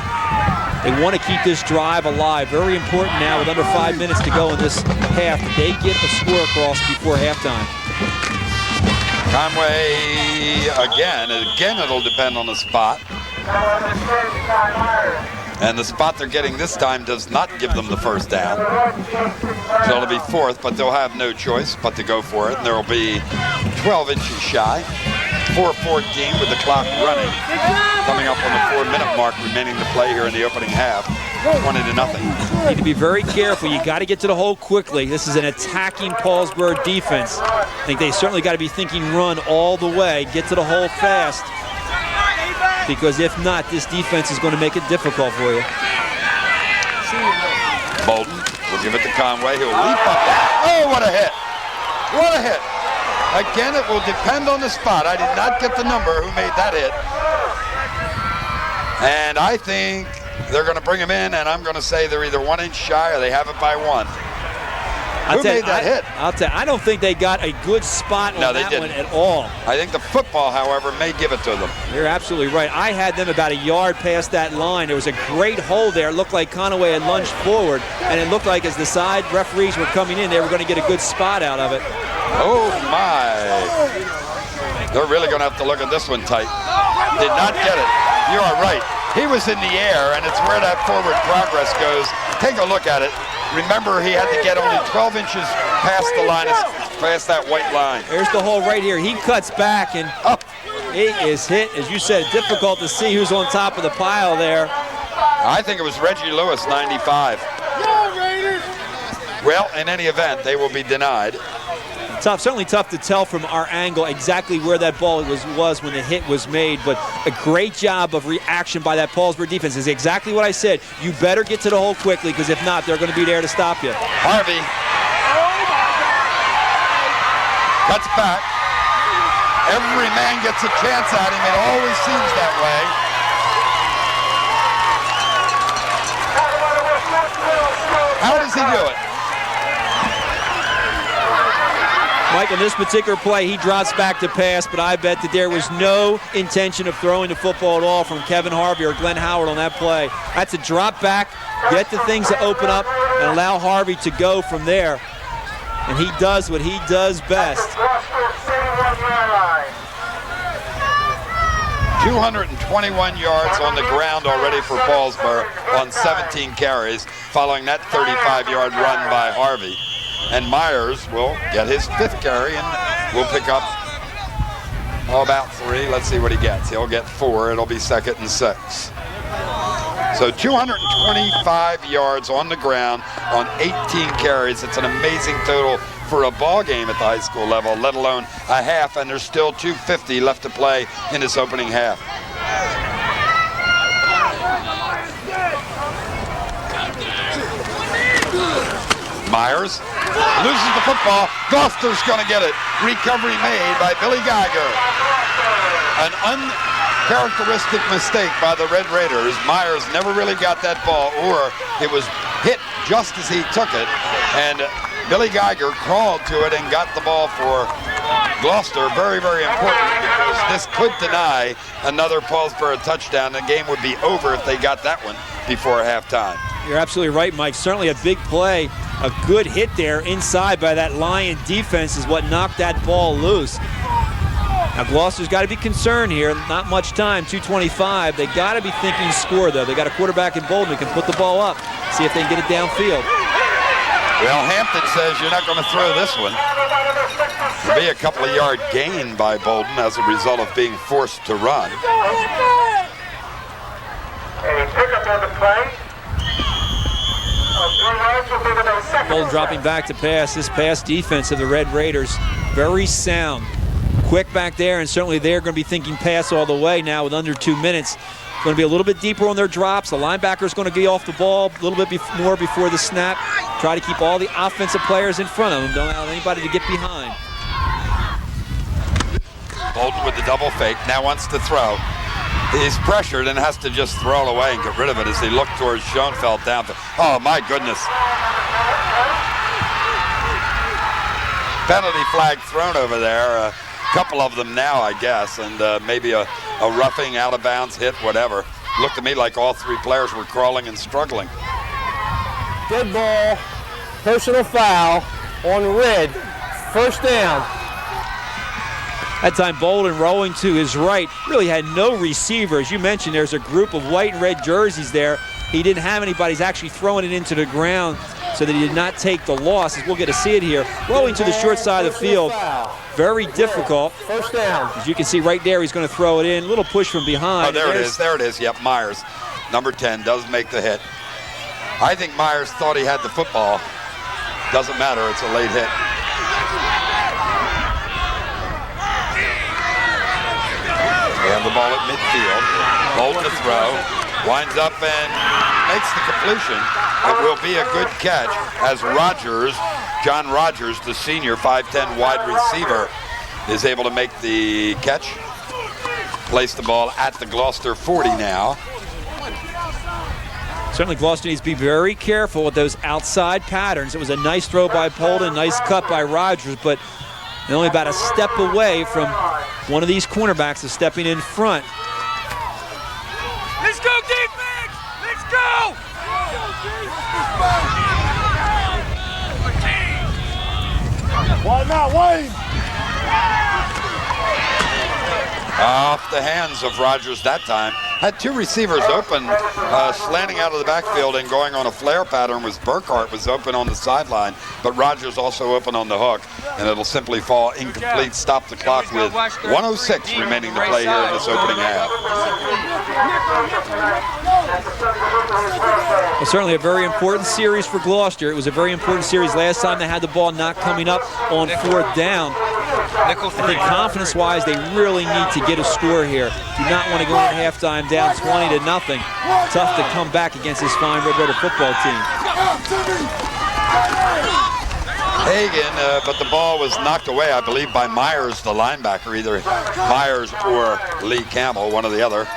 Speaker 2: They want to keep this drive alive. Very important now with under 5 minutes to go in this half. They get a score across before halftime.
Speaker 1: Conway again it'll depend on the spot. And the spot they're getting this time does not give them the 1st down. So it'll be 4th, but they'll have no choice but to go for it. And there will be 12 inches shy. 4:14 with the clock running. Coming up on the 4-minute mark remaining to play here in the opening half. 20-0.
Speaker 2: Need to be very careful. You got to get to the hole quickly. This is an attacking Paulsboro defense. I think they certainly got to be thinking run all the way, get to the hole fast, because if not, this defense is going to make it difficult for you.
Speaker 1: Bolden will give it to Conway. He'll leap up. Oh, what a hit. What a hit. Again, it will depend on the spot. I did not get the number who made that hit. And I think they're going to bring him in, and I'm going to say they're either 1 inch shy or they have it by 1. Who made that hit?
Speaker 2: I'll tell you, I don't think they got a good spot on that one at all.
Speaker 1: I think the football, however, may give it to them.
Speaker 2: You're absolutely right. I had them about a yard past that line. There was a great hole there. It looked like Conway had lunged forward, and it looked like as the side referees were coming in, they were going to get a good spot out of it.
Speaker 1: Oh, my. They're really going to have to look at this one tight. Did not get it. You are right. He was in the air, and it's where that forward progress goes. Take a look at it. Remember, he had to get only 12 inches past the line, past that white line.
Speaker 2: There's the hole right here. He cuts back, and he is hit. As you said, difficult to see who's on top of the pile there.
Speaker 1: I think it was Reggie Lewis, 95. Well, in any event, they will be denied.
Speaker 2: Tough, certainly tough to tell from our angle exactly where that ball was when the hit was made, but a great job of reaction by that Paulsboro defense. Is exactly what I said. You better get to the hole quickly, because if not, they're going to be there to stop you.
Speaker 1: Harvey cuts back. Every man gets a chance at him. It always seems that way. How does he do it?
Speaker 2: Mike, on this particular play, he drops back to pass, but I bet that there was no intention of throwing the football at all from Kevin Harvey or Glenn Howard on that play. That's a drop back, get the things to open up, and allow Harvey to go from there. And he does what he does best.
Speaker 1: 221 yards on the ground already for Paulsboro on 17 carries, following that 35-yard run by Harvey. And Myers will get his 5th carry, and we'll pick up about 3. Let's see what he gets. He'll get 4. It'll be 2nd and 6. So 225 yards on the ground on 18 carries. It's an amazing total for a ball game at the high school level, let alone a half, and there's still 2:50 left to play in this opening half. Myers loses the football. Gloucester's going to get it. Recovery made by Billy Geiger. An uncharacteristic mistake by the Red Raiders. Myers never really got that ball, or it was hit just as he took it. And Billy Geiger crawled to it and got the ball for Gloucester. Very, very important, because this could deny another Paulsboro touchdown. The game would be over if they got that one before halftime.
Speaker 2: You're absolutely right, Mike. Certainly a big play. A good hit there inside by that Lion defense is what knocked that ball loose. Now Gloucester's got to be concerned here. Not much time, 2:25. They got to be thinking score, though. They got a quarterback in Bolden who can put the ball up, see if they can get it downfield.
Speaker 1: Well, Hampton says you're not going to throw this one. There'll be a couple of yard gain by Bolden as a result of being forced to run.
Speaker 6: A pickup on the play.
Speaker 2: Bolden dropping back to pass. This pass defense of the Red Raiders, very sound. Quick back there, and certainly they're going to be thinking pass all the way now with under 2 minutes. Going to be a little bit deeper on their drops. The linebacker's going to be off the ball a little bit more before the snap. Try to keep all the offensive players in front of them. Don't allow anybody to get behind.
Speaker 1: Bolden with the double fake, now wants to throw. He's pressured and has to just throw it away and get rid of it as he looked towards Schoenfeld down. Oh, my goodness. Penalty flag thrown over there. A couple of them now, I guess, and maybe a roughing, out of bounds hit, whatever. Looked to me like all 3 players were crawling and struggling.
Speaker 7: Dead ball, personal foul on Red. First down.
Speaker 2: That time Bolden rolling to his right, really had no receiver. As you mentioned, there's a group of white and red jerseys there. He didn't have anybody. He's actually throwing it into the ground so that he did not take the loss, as we'll get to see it here. Rolling to the short side of the field. Very difficult.
Speaker 7: First down.
Speaker 2: As you can see right there, he's going to throw it in. A little push from behind.
Speaker 1: Oh, there it is. There it is. Yep, Myers, number 10, does make the hit. I think Myers thought he had the football. Doesn't matter, it's a late hit. They have the ball at midfield. Bolton to throw. Winds up and makes the completion. It will be a good catch as Rogers, John Rogers, the senior 5'10" wide receiver, is able to make the catch. Place the ball at the Gloucester 40 now.
Speaker 2: Certainly Gloucester needs to be very careful with those outside patterns. It was a nice throw by Polden, nice cut by Rogers, but they're only about a step away from one of these cornerbacks is stepping in front.
Speaker 8: Let's go, defense! Let's go!
Speaker 4: Why not, Wayne?
Speaker 1: Off the hands of Rogers that time. Had two receivers open, slanting out of the backfield and going on a flare pattern was Burkhart was open on the sideline, but Rogers also open on the hook, and it'll simply fall incomplete. Stop the clock with 1:06 remaining to play here in this opening half.
Speaker 2: Well, certainly a very important series for Gloucester. It was a very important series last time they had the ball not coming up on 4th down. I think confidence-wise, they really need to get a score here. Do not want to go into halftime down 20-0. Tough to come back against this fine Red Raider football team.
Speaker 1: Hagan, but the ball was knocked away, I believe, by Myers, the linebacker, either Myers or Lee Campbell, one or the other.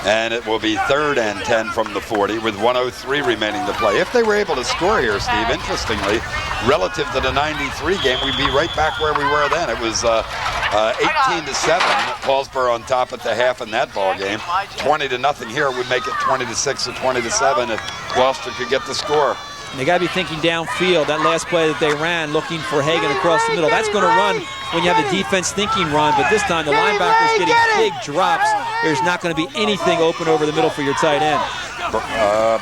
Speaker 1: And it will be 3rd and 10 from the 40 with 1:03 remaining to play. If they were able to score here, Steve, interestingly, relative to the 93 game, we'd be right back where we were then. It was 18-7. Paulsboro on top at the half in that ball game. 20-0 here would make it 20-6 or 20-7 if Gloucester could get the score.
Speaker 2: And they got to be thinking downfield. That last play that they ran, looking for Hagan across the middle. That's going to run when you have the defense thinking run, but this time the linebacker's getting big drops. There's not going to be anything open over the middle for your tight end.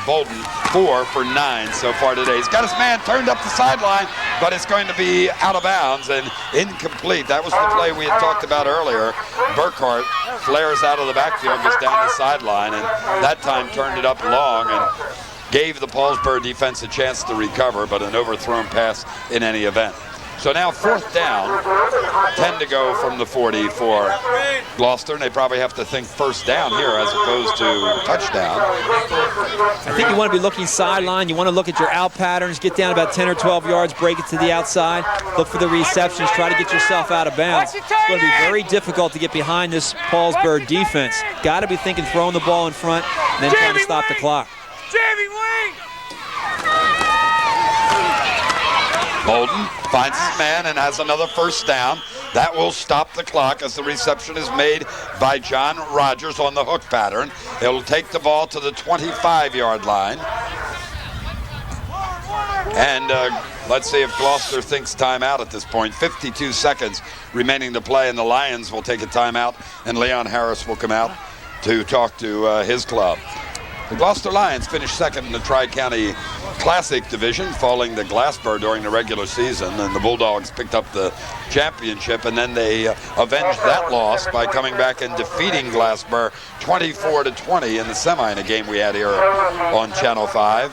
Speaker 1: Bolton 4 for 9 so far today. He's got his man turned up the sideline, but it's going to be out of bounds and incomplete. That was the play we had talked about earlier. Burkhart flares out of the backfield, goes down the sideline, and that time turned it up long and gave the Paulsboro defense a chance to recover, but an overthrown pass in any event. So now 4th down, 10 to go from the 40 for Gloucester, and they probably have to think 1st down here as opposed to touchdown.
Speaker 2: I think you want to be looking sideline. You want to look at your out patterns, get down about 10 or 12 yards, break it to the outside, look for the receptions, try to get yourself out of bounds. It's going to be very difficult to get behind this Paulsboro defense. Got to be thinking throwing the ball in front and then trying to stop the clock.
Speaker 1: Bolden finds his man and has another 1st down. That will stop the clock as the reception is made by John Rogers on the hook pattern. He'll take the ball to the 25-yard line. And let's see if Gloucester thinks timeout at this point. 52 seconds remaining to play, and the Lions will take a timeout, and Leon Harris will come out to talk to his club. The Gloucester Lions finished 2nd in the Tri-County Classic Division, falling to Glasper during the regular season, and the Bulldogs picked up the championship, and then they avenged that loss by coming back and defeating Glasper 24-20 in the semi in a game we had here on Channel 5.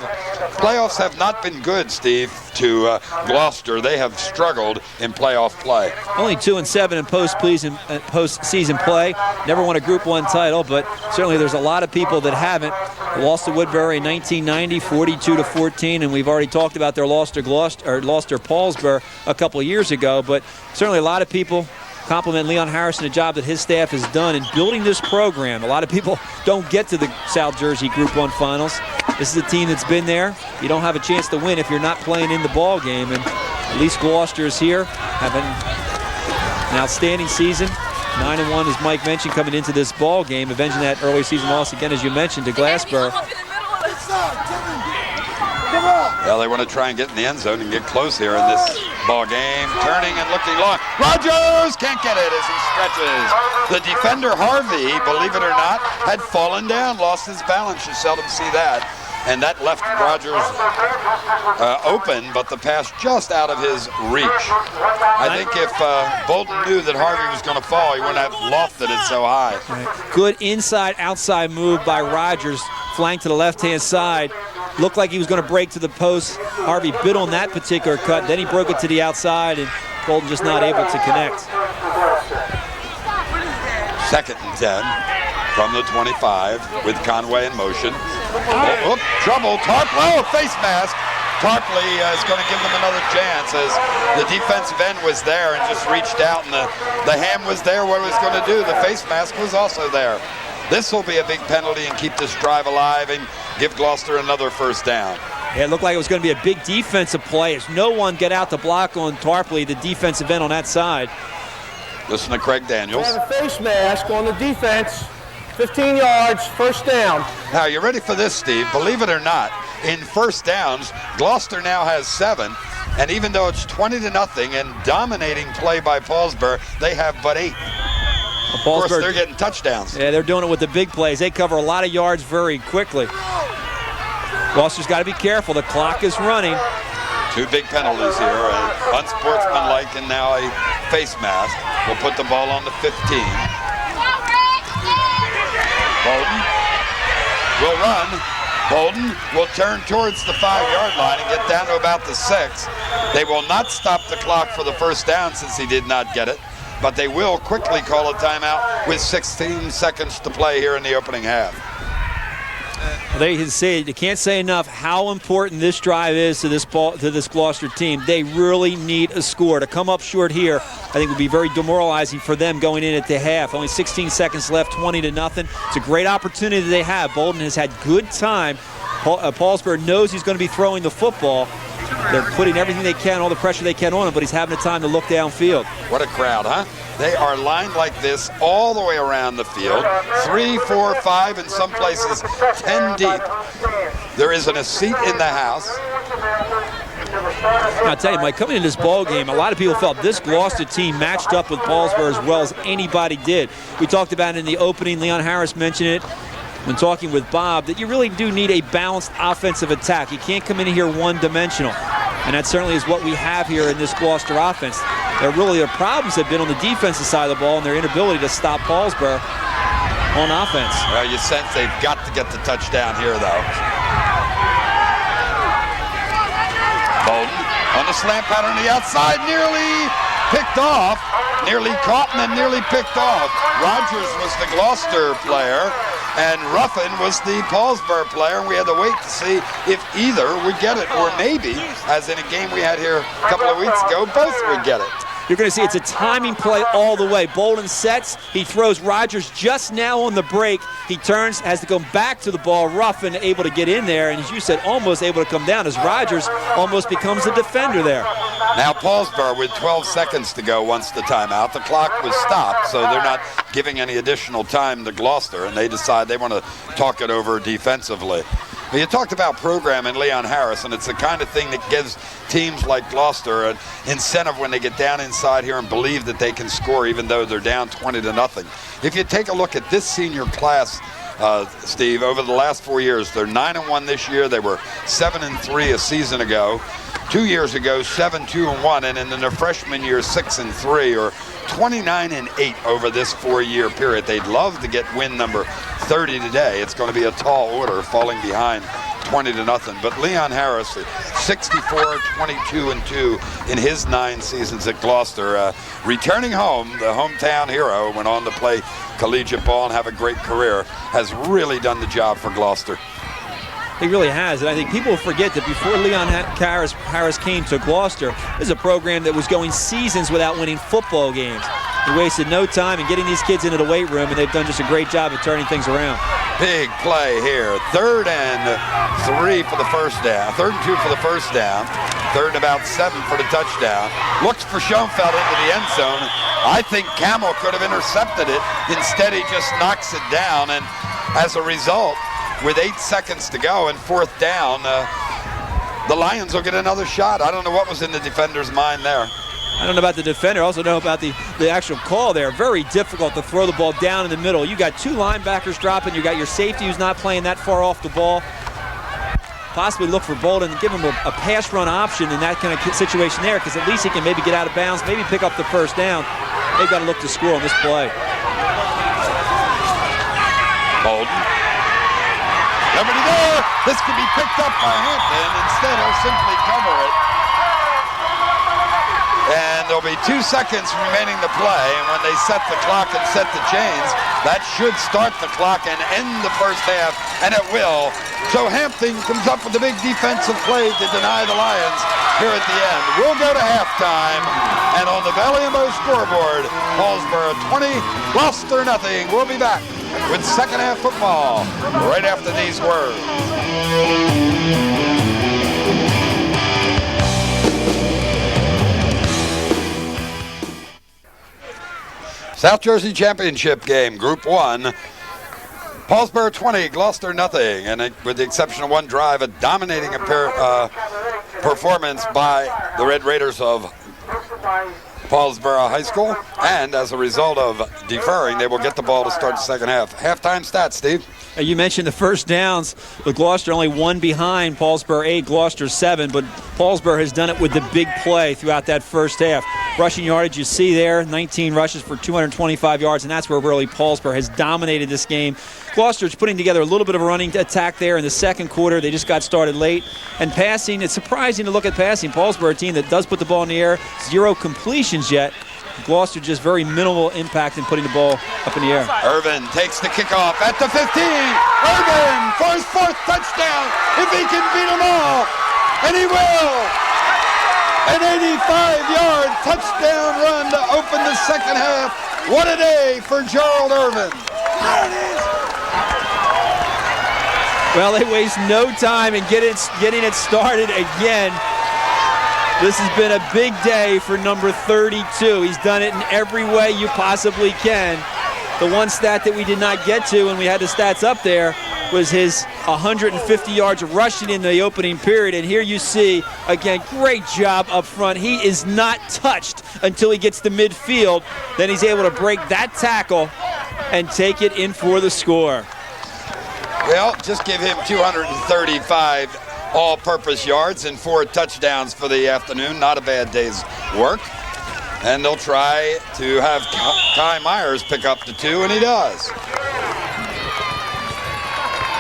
Speaker 1: Playoffs have not been good, Steve, to Gloucester. They have struggled in playoff play.
Speaker 2: Only 2-7 in postseason play. Never won a Group 1 title, but certainly there's a lot of people that haven't. Lost to Woodbury in 1990, 42-14, and we've already talked about their loss to Paulsboro a couple of years ago. But certainly a lot of people compliment Leon Harrison, the job that his staff has done in building this program. A lot of people don't get to the South Jersey Group 1 finals. This is a team that's been there. You don't have a chance to win if you're not playing in the ball game, and at least Gloucester is here, having an outstanding season. 9-1, as Mike mentioned, coming into this ball game, avenging that early season loss again, as you mentioned, to Glasper.
Speaker 1: Well, they want to try and get in the end zone and get close here in this ball game. Turning and looking long. Rogers can't get it as he stretches. The defender, Harvey, believe it or not, had fallen down, lost his balance. You seldom see that. And that left Rogers open, but the pass just out of his reach. I think if Bolton knew that Harvey was going to fall, he wouldn't have lofted it so high.
Speaker 2: Right. Good inside-outside move by Rogers, flank to the left-hand side. Looked like he was going to break to the post. Harvey bit on that particular cut. Then he broke it to the outside, and Bolden just not able to connect.
Speaker 1: 2nd and 10 from the 25 with Conway in motion. Oh, trouble. Tarpley, face mask. Tarpley is going to give them another chance as the defensive end was there and just reached out, and the hand was there. What it was going to do, the face mask was also there. This will be a big penalty and keep this drive alive and give Gloucester another first down.
Speaker 2: Yeah, it looked like it was going to be a big defensive play as no one got out to block on Tarpley, the defensive end on that side.
Speaker 1: Listen to Craig Daniels.
Speaker 7: Have a face mask on the defense. 15 yards, first down.
Speaker 1: Now, you ready for this, Steve? Believe it or not, in first downs, Gloucester now has 7. And even though it's 20-0 and dominating play by Paulsboro, they have but 8. Of course, they're getting touchdowns.
Speaker 2: Yeah, they're doing it with the big plays. They cover a lot of yards very quickly. Gloucester's got to be careful. The clock is running.
Speaker 1: 2 big penalties here, unsportsmanlike and now a face mask. We'll put the ball on the 15. Bolden will run. Bolden will turn towards the 5-yard line and get down to about the 6. They will not stop the clock for the first down since he did not get it, but they will quickly call a timeout with 16 seconds to play here in the opening half.
Speaker 2: They can say, you can't say enough how important this drive is to this Gloucester team. They really need a score. To come up short here, I think would be very demoralizing for them going in at the half. Only 16 seconds left, 20-0. It's a great opportunity they have. Bolden has had good time. Paulsboro knows he's going to be throwing the football. They're putting everything they can, all the pressure they can on him, but he's having the time to look downfield.
Speaker 1: What a crowd, huh? They are lined like this all the way around the field. 3, 4, 5, in some places 10 deep. There isn't a seat in the house.
Speaker 2: I'll tell you, Mike, coming into this ball game, a lot of people felt this Gloucester team matched up with Paulsboro as well as anybody did. We talked about it in the opening. Leon Harris mentioned it when talking with Bob, that you really do need a balanced offensive attack. You can't come in here one-dimensional. And that certainly is what we have here in this Gloucester offense. Their problems have been on the defensive side of the ball and their inability to stop Paulsboro on offense.
Speaker 1: Well, you sense they've got to get the touchdown here, though. Bolden on the slant pattern on the outside, nearly picked off, nearly caught and then nearly picked off. Rogers was the Gloucester player, and Ruffin was the Paulsboro player, and we had to wait to see if either would get it, or maybe, as in a game we had here a couple of weeks ago, both would get it.
Speaker 2: You're going to see it's a timing play all the way. Bolden sets, he throws. Rogers just now on the break. He turns, has to come back to the ball. Ruffin able to get in there, and as you said, almost able to come down as Rogers almost becomes the defender there.
Speaker 1: Now Paulsboro with 12 seconds to go once the timeout. The clock was stopped, so they're not giving any additional time to Gloucester, and they decide they want to talk it over defensively. You talked about programming, Leon Harris, and it's the kind of thing that gives teams like Gloucester an incentive when they get down inside here and believe that they can score even though they're down 20-0. If you take a look at this senior class, Steve, over the last 4 years, they're 9-1 this year. They were 7-3 a season ago. 2 years ago, 7-2-1, and in their freshman year, 6-3, or 29-8 over this 4-year period. They'd love to get win number 30 today. It's going to be a tall order, falling behind 20-0. But Leon Harris, 64-22-2 in his 9 seasons at Gloucester, returning home, the hometown hero, went on to play collegiate ball and have a great career, has really done the job for Gloucester.
Speaker 2: He really has, and I think people forget that before Leon Harris came to Gloucester, this is a program that was going seasons without winning football games. He wasted no time in getting these kids into the weight room, and they've done just a great job of turning things around.
Speaker 1: Big play here. 3rd and 3 for the first down. 3rd and 2 for the first down. 3rd and about 7 for the touchdown. Looks for Schoenfeld into the end zone. I think Camel could have intercepted it. Instead, he just knocks it down, and as a result, with 8 seconds to go and 4th down, the Lions will get another shot. I don't know what was in the defender's mind there.
Speaker 2: I don't know about the defender. I also know about the actual call there. Very difficult to throw the ball down in the middle. You got 2 linebackers dropping. You got your safety who's not playing that far off the ball. Possibly look for Bolden and give him a pass run option in that kind of situation there, because at least he can maybe get out of bounds, maybe pick up the first down. They've got to look to score on this play.
Speaker 1: Bolden. Nobody there. This can be picked up by Hampton. Instead, he'll simply cover it. And there'll be 2 seconds remaining to play, and when they set the clock and set the chains, that should start the clock and end the first half, and it will. So Hampton comes up with a big defensive play to deny the Lions here at the end. We'll go to halftime, and on the Valley and Mo scoreboard, Paulsboro 20, Gloucester nothing. We'll be back with second half football right after these words. South Jersey Championship game, Group 1. Paulsboro 20, Gloucester nothing. And with the exception of one drive, a dominating performance by the Red Raiders of Paulsboro High School. And as a result of deferring, they will get the ball to start the second half. Halftime stats, Steve.
Speaker 2: You mentioned the first downs, with Gloucester only 1 behind, Paulsboro 8, Gloucester 7, but Paulsboro has done it with the big play throughout that first half. Rushing yardage you see there, 19 rushes for 225 yards, and that's where really Paulsboro has dominated this game. Gloucester's putting together a little bit of a running attack there in the second quarter. They just got started late. And passing, it's surprising to look at passing. Paulsboro, a team that does put the ball in the air, 0 completions yet. Gloucester just very minimal impact in putting the ball up in the air.
Speaker 1: Irvin takes the kickoff at the 15. Irvin for his 4th touchdown, if he can beat them all, and he will. An 85-yard touchdown run to open the second half. What a day for Gerald Irvin.
Speaker 2: Well, they waste no time in getting it started again. This has been a big day for number 32. He's done it in every way you possibly can. The one stat that we did not get to when we had the stats up there was his 150 yards rushing in the opening period. And here you see, again, great job up front. He is not touched until he gets to midfield. Then he's able to break that tackle and take it in for the score.
Speaker 1: Well, just give him 235 all-purpose yards and 4 touchdowns for the afternoon. Not a bad day's work. And they'll try to have Kai Myers pick up the 2, and he does.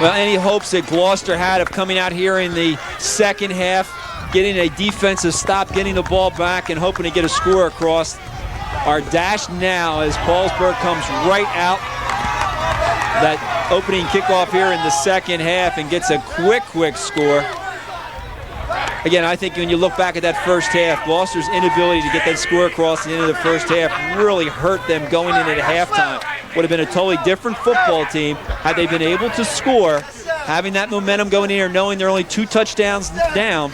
Speaker 2: Well, any hopes that Gloucester had of coming out here in the second half, getting a defensive stop, getting the ball back, and hoping to get a score across, are dashed now as Paulsboro comes right out that opening kickoff here in the second half and gets a quick score. Again, I think when you look back at that first half, Gloucester's inability to get that score across the end of the first half really hurt them going into the halftime. Would have been a totally different football team had they been able to score, having that momentum going in here, knowing they're only 2 touchdowns down.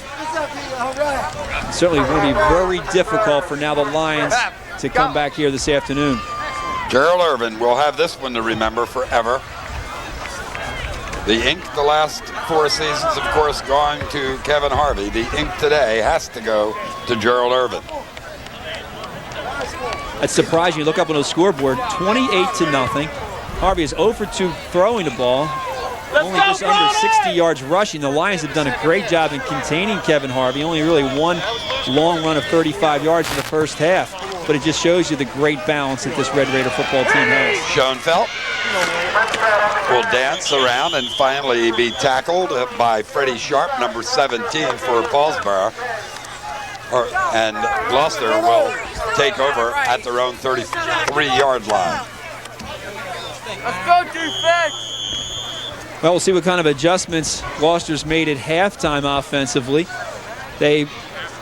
Speaker 2: It's certainly going to be very difficult for now the Lions to come back here this afternoon.
Speaker 1: Gerald Irvin will have this one to remember forever. The ink the last 4 seasons, of course, going to Kevin Harvey. The ink today has to go to Gerald Irvin.
Speaker 2: That's surprising. You look up on the scoreboard, 28-0. Harvey is 0 for 2 throwing the ball. Only just under 60 yards rushing. The Lions have done a great job in containing Kevin Harvey. Only really 1 long run of 35 yards in the first half. But it just shows you the great balance that this Red Raider football team has.
Speaker 1: Schoenfeld will dance around and finally be tackled by Freddie Sharp, number 17 for Paulsboro. And Gloucester will take over at their own 33-yard line.
Speaker 8: Let's go, defense!
Speaker 2: Well, we'll see what kind of adjustments Gloucester's made at halftime offensively. They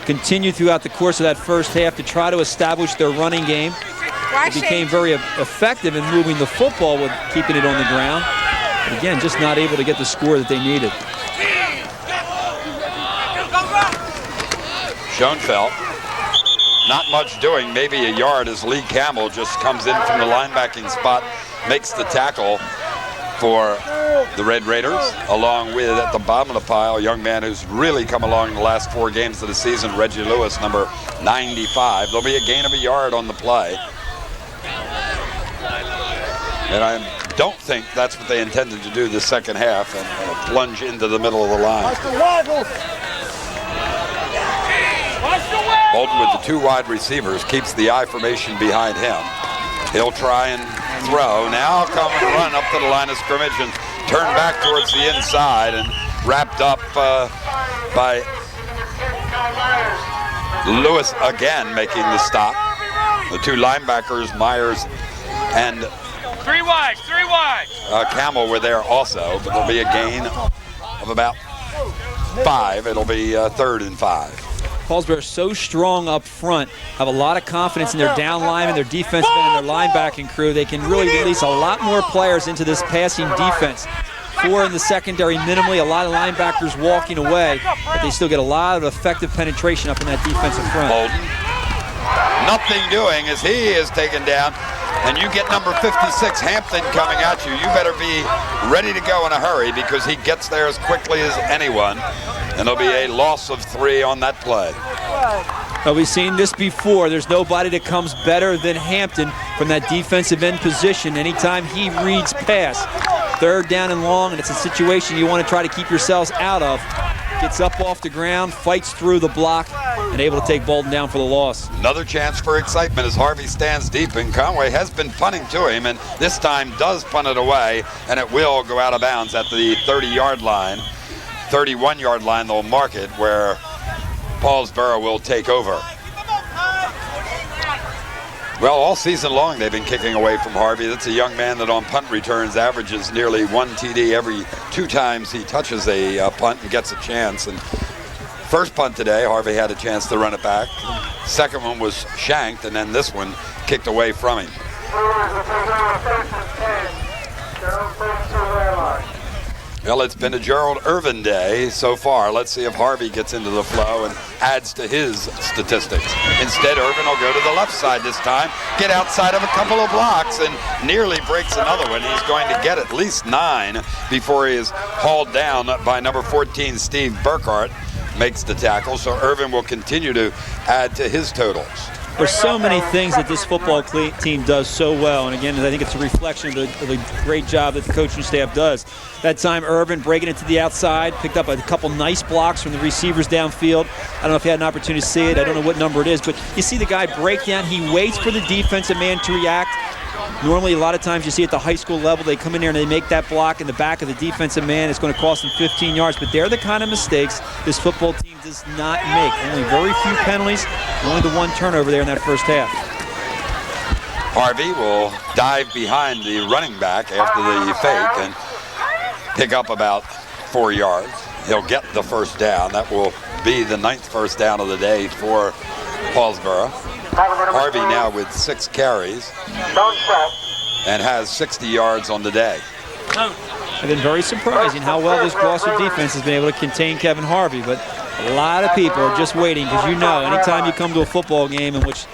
Speaker 2: continued throughout the course of that first half to try to establish their running game. They became very effective in moving the football with keeping it on the ground. But again, just not able to get the score that they needed.
Speaker 1: Schoenfeld, not much doing, maybe a yard as Lee Campbell just comes in from the linebacking spot, makes the tackle for the Red Raiders, along with at the bottom of the pile, a young man who's really come along in the last 4 games of the season, Reggie Lewis, number 95. There'll be a gain of a yard on the play. And I don't think that's what they intended to do the second half, and plunge into the middle of the line. Bolton with the 2 wide receivers keeps the I formation behind him. He'll try and throw. Now come and run up to the line of scrimmage and turned back towards the inside and wrapped up by Lewis again making the stop. The two linebackers, Myers and
Speaker 8: 3 wide, 3 wide.
Speaker 1: Camel were there also, but there'll be a gain of about 5. It'll be 3rd and 5.
Speaker 2: Paulsboro is so strong up front, have a lot of confidence in their down linemen, their defensive end, and their linebacking crew. They can really release a lot more players into this passing defense. 4 in the secondary minimally, a lot of linebackers walking away, but they still get a lot of effective penetration up in that defensive front.
Speaker 1: Holden, nothing doing as he is taken down, and you get number 56, Hampton, coming at you. You better be ready to go in a hurry because he gets there as quickly as anyone, and there'll be a loss of 3 on that play.
Speaker 2: Well, we've seen this before. There's nobody that comes better than Hampton from that defensive end position anytime he reads pass. 3rd down and long, and it's a situation you want to try to keep yourselves out of. Gets up off the ground, fights through the block, and able to take Bolton down for the loss.
Speaker 1: Another chance for excitement as Harvey stands deep, and Conway has been punting to him, and this time does punt it away, and it will go out of bounds at the 30-yard line. 31-yard line, they'll mark it, where Paulsboro will take over. Well, all season long they've been kicking away from Harvey. That's a young man that on punt returns averages nearly 1 TD every 2 times he touches a punt and gets a chance. And first punt today, Harvey had a chance to run it back. Second one was shanked, and then this one kicked away from him. Well, it's been a Gerald Irvin day so far. Let's see if Harvey gets into the flow and adds to his statistics. Instead, Irvin will go to the left side this time, get outside of a couple of blocks, and nearly breaks another one. He's going to get at least 9 before he is hauled down by number 14, Steve Burkhart, makes the tackle. So Irvin will continue to add to his totals.
Speaker 2: There's so many things that this football team does so well, and again, I think it's a reflection of the great job that the coaching staff does. That time, Irvin breaking it to the outside, picked up a couple nice blocks from the receivers downfield. I don't know if you had an opportunity to see it. I don't know what number it is, but you see the guy break down. He waits for the defensive man to react. Normally, a lot of times you see at the high school level, they come in there and they make that block in the back of the defensive man. It's going to cost them 15 yards, but they're the kind of mistakes this football team does not make. Only very few penalties, only the 1 turnover there in that first half.
Speaker 1: Harvey will dive behind the running back after the fake and pick up about 4 yards. He'll get the first down. That will be the 9th first down of the day for Paulsboro. Harvey now with 6 carries and has 60 yards on the day.
Speaker 2: It's been very surprising how well this Gloucester defense has been able to contain Kevin Harvey, but a lot of people are just waiting because you know anytime you come to a football game in which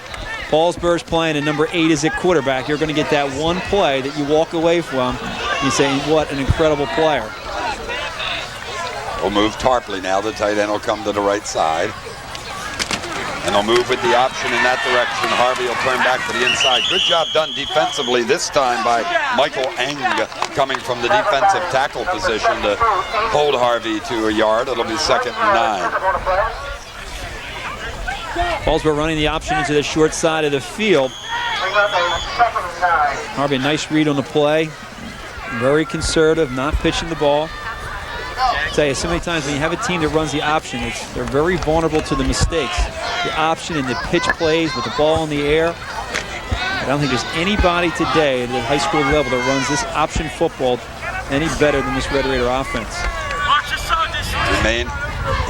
Speaker 2: Paulsboro's playing and number 8 is at quarterback, you're going to get that one play that you walk away from and you say, what an incredible player.
Speaker 1: We'll move Tarpley now. The tight end will come to the right side. And they'll move with the option in that direction. Harvey will turn back to the inside. Good job done defensively this time by Michael Eng coming from the defensive tackle position to hold Harvey to a yard. It'll be 2nd and 9.
Speaker 2: Paulsboro running the option into the short side of the field. Harvey, nice read on the play. Very conservative, not pitching the ball. I tell you, so many times when you have a team that runs the option, they're very vulnerable to the mistakes. The option and the pitch plays with the ball in the air. I don't think there's anybody today at the high school level that runs this option football any better than this Red Raider offense.
Speaker 1: Remain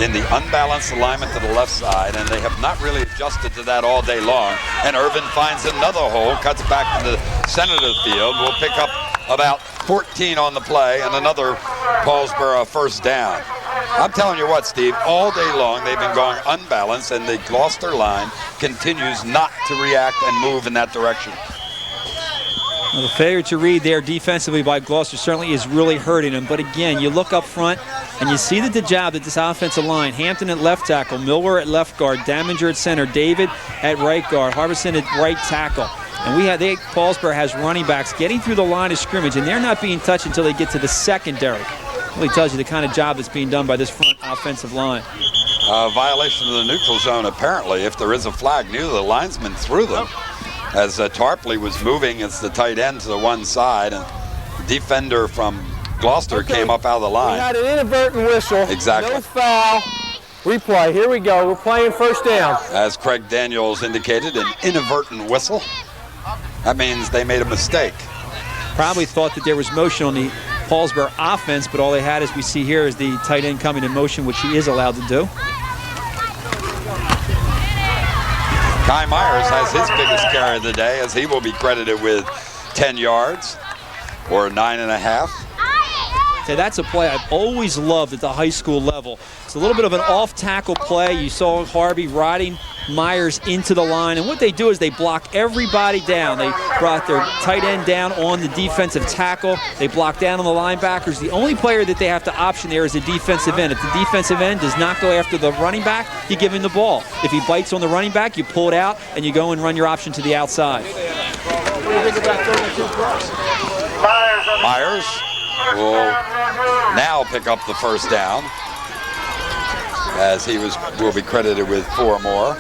Speaker 1: in the unbalanced alignment to the left side, and they have not really adjusted to that all day long. And Irvin finds another hole, cuts back to the center of the field. We'll pick up about 14 on the play and another Paulsboro first down. I'm telling you what, Steve, all day long they've been going unbalanced, and the Gloucester line continues not to react and move in that direction.
Speaker 2: Well, the failure to read there defensively by Gloucester certainly is really hurting them. But again, you look up front and you see the job that this offensive line, Hampton at left tackle, Miller at left guard, Daminger at center, David at right guard, Harbison at right tackle. And Paulsboro has running backs getting through the line of scrimmage, and they're not being touched until they get to the secondary. It really tells you the kind of job that's being done by this front offensive line.
Speaker 1: Violation of the neutral zone, apparently. If there is a flag, neither the linesman threw them. As Tarpley was moving, it's the tight end to the one side, and the defender from Gloucester came up out of the
Speaker 7: We
Speaker 1: line.
Speaker 7: had an inadvertent whistle.
Speaker 1: Exactly.
Speaker 7: No foul. Replay. Here we go. We're playing first down.
Speaker 1: As Craig Daniels indicated, an inadvertent whistle. That means they made a mistake.
Speaker 2: Probably thought that there was motion on the Paulsboro offense, but all they had, as we see here, is the tight end coming in motion, which he is allowed to do.
Speaker 1: Kai Myers has his biggest carry of the day, as he will be credited with 10 yards or 9.5.
Speaker 2: Okay, that's a play I've always loved at the high school level. It's a little bit of an off-tackle play. You saw Harvey riding Myers into the line, and what they do is they block everybody down. They brought their tight end down on the defensive tackle. They block down on the linebackers. The only player that they have to option there is the defensive end. If the defensive end does not go after the running back, you give him the ball. If he bites on the running back, you pull it out, and you go and run your option to the outside.
Speaker 1: Myers will now pick up the first down, as he will be credited with 4 more.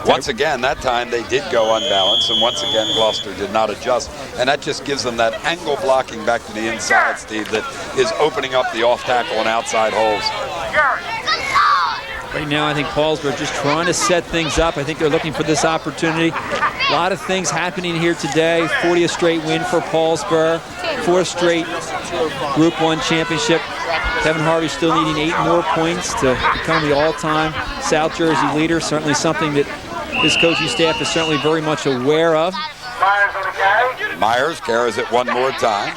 Speaker 1: Once again, that time they did go unbalanced, and once again Gloucester did not adjust, and that just gives them that angle blocking back to the inside, Steve, that is opening up the off tackle and outside holes.
Speaker 2: Right now, I think Paulsboro just trying to set things up. I think they're looking for this opportunity. A lot of things happening here today. 40th straight win for Paulsboro. 4th straight Group 1 championship. Kevin Harvey still needing 8 more points to become the all-time South Jersey leader. Certainly something that his coaching staff is certainly very much aware of.
Speaker 1: Myers carries it one more time.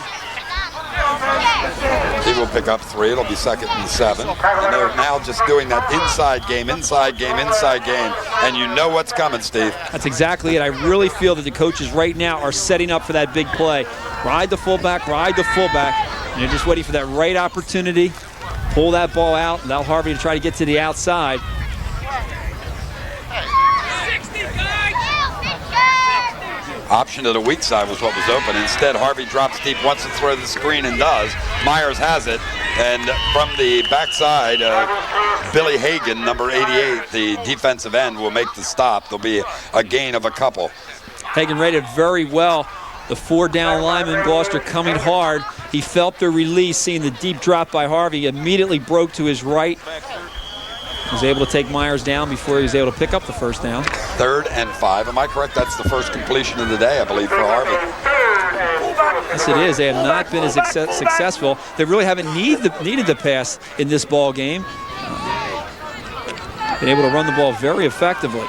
Speaker 1: He will pick up 3. It'll be 2nd and 7. And they're now just doing that inside game, and you know what's coming, Steve.
Speaker 2: That's exactly it. I really feel that the coaches right now are setting up for that big play. Ride the fullback, and you're just waiting for that right opportunity. Pull that ball out, allow Harvey to try to get to the outside.
Speaker 1: Option to the weak side was what was open. Instead, Harvey drops deep, wants to throw the screen, and does. Myers has it, and from the backside, Billy Hagan, number 88, the defensive end, will make the stop. There'll be a gain of a couple.
Speaker 2: Hagan read it very well. The 4 down lineman, Gloucester, coming hard. He felt the release, seeing the deep drop by Harvey, immediately broke to his right. He was able to take Myers down before he was able to pick up the first down.
Speaker 1: 3rd and 5. Am I correct? That's the first completion of the day, I believe, for Harvey.
Speaker 2: Yes, it is. They have not been as successful. They really haven't needed the pass in this ball game. Been able to run the ball very effectively.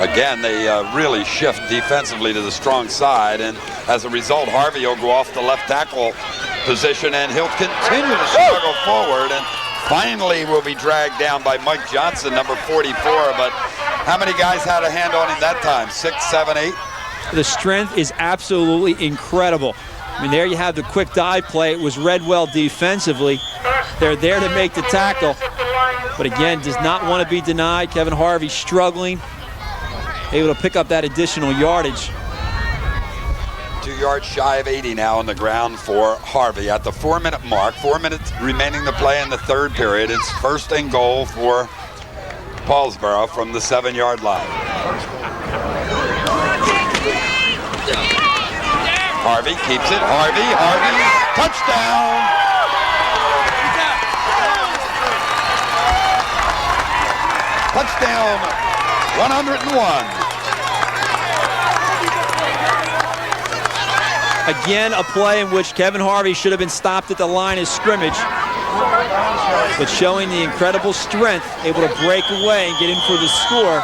Speaker 1: Again, they really shift defensively to the strong side, and as a result, Harvey will go off the left tackle position, and he'll continue to struggle forward, and finally will be dragged down by Mike Johnson, number 44. But how many guys had a hand on him that time? 6, 7, 8?
Speaker 2: The strength is absolutely incredible. I mean, there you have the quick dive play. It was read well defensively. They're there to make the tackle, but again, does not want to be denied. Kevin Harvey struggling, able to pick up that additional yardage.
Speaker 1: 2 yards shy of 80 now on the ground for Harvey at the 4-minute mark. 4 minutes remaining to play in the 3rd period. It's 1st and goal for Paulsboro from the 7-yard line. Harvey keeps it. Harvey, touchdown! Touchdown, 101.
Speaker 2: Again, a play in which Kevin Harvey should have been stopped at the line of scrimmage, but showing the incredible strength, able to break away and get in for the score.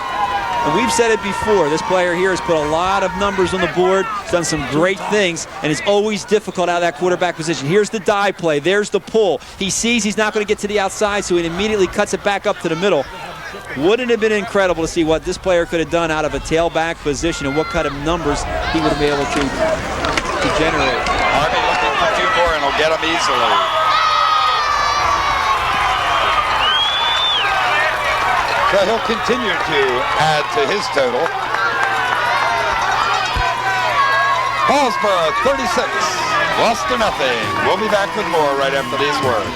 Speaker 2: And we've said it before, this player here has put a lot of numbers on the board, he's done some great things, and it's always difficult out of that quarterback position. Here's the dive play, there's the pull. He sees he's not going to get to the outside, so he immediately cuts it back up to the middle. Wouldn't it have been incredible to see what this player could have done out of a tailback position and what kind of numbers he would be able to generate.
Speaker 1: Harvey looking for 2 more, and he'll get them easily. So he'll continue to add to his total. Paulsboro 36, Gloucester nothing. We'll be back with more right after these words.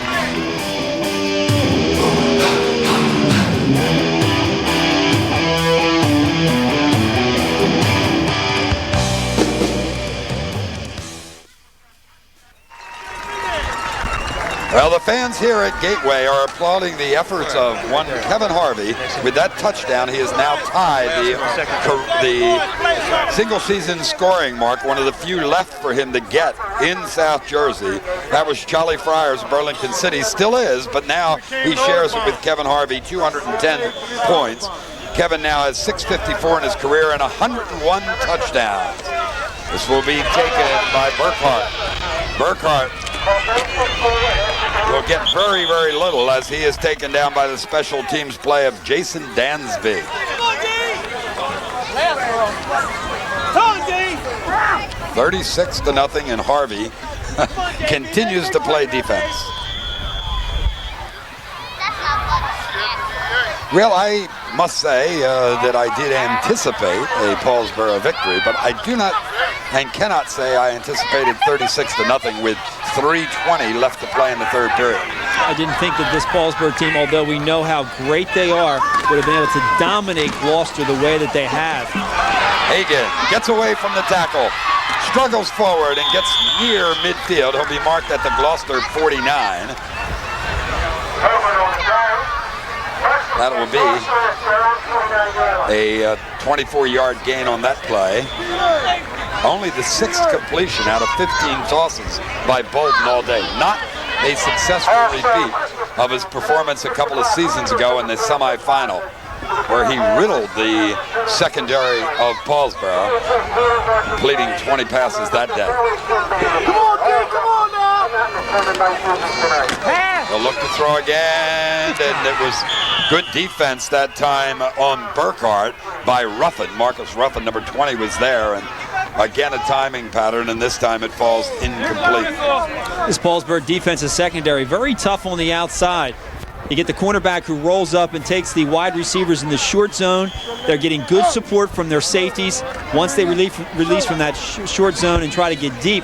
Speaker 1: Well, the fans here at Gateway are applauding the efforts of one Kevin Harvey. With that touchdown, he has now tied the single-season scoring mark, one of the few left for him to get in South Jersey. That was Charlie Fryer's Burlington City, still is, but now he shares it with Kevin Harvey, 210 points. Kevin now has 654 in his career and 101 touchdowns. This will be taken by Burkhart. Burkhart will get very, very little as he is taken down by the special teams play of Jason Dansby. 36-0, and Harvey continues to play defense. Well, I must say that I did anticipate a Paulsboro victory, but I do not and cannot say I anticipated 36-0 with 3:20 left to play in the third period.
Speaker 2: I didn't think that this Paulsboro team, although we know how great they are, would have been able to dominate Gloucester the way that they have.
Speaker 1: Hagan gets away from the tackle, struggles forward and gets near midfield. He'll be marked at the Gloucester 49. That will be a 24-yard gain on that play. Only the 6th completion out of 15 tosses by Bolden all day. Not a successful repeat of his performance a couple of seasons ago in the semifinal, where he riddled the secondary of Paulsboro, completing 20 passes that day.
Speaker 7: Come on, kid, come on now!
Speaker 1: They'll look to throw again, and it was good defense that time on Burkhart by Ruffin. Marcus Ruffin, number 20, was there, and again a timing pattern, and this time it falls incomplete.
Speaker 2: This Paulsboro defensive secondary, very tough on the outside. You get the cornerback who rolls up and takes the wide receivers in the short zone. They're getting good support from their safeties. Once they release from that short zone and try to get deep,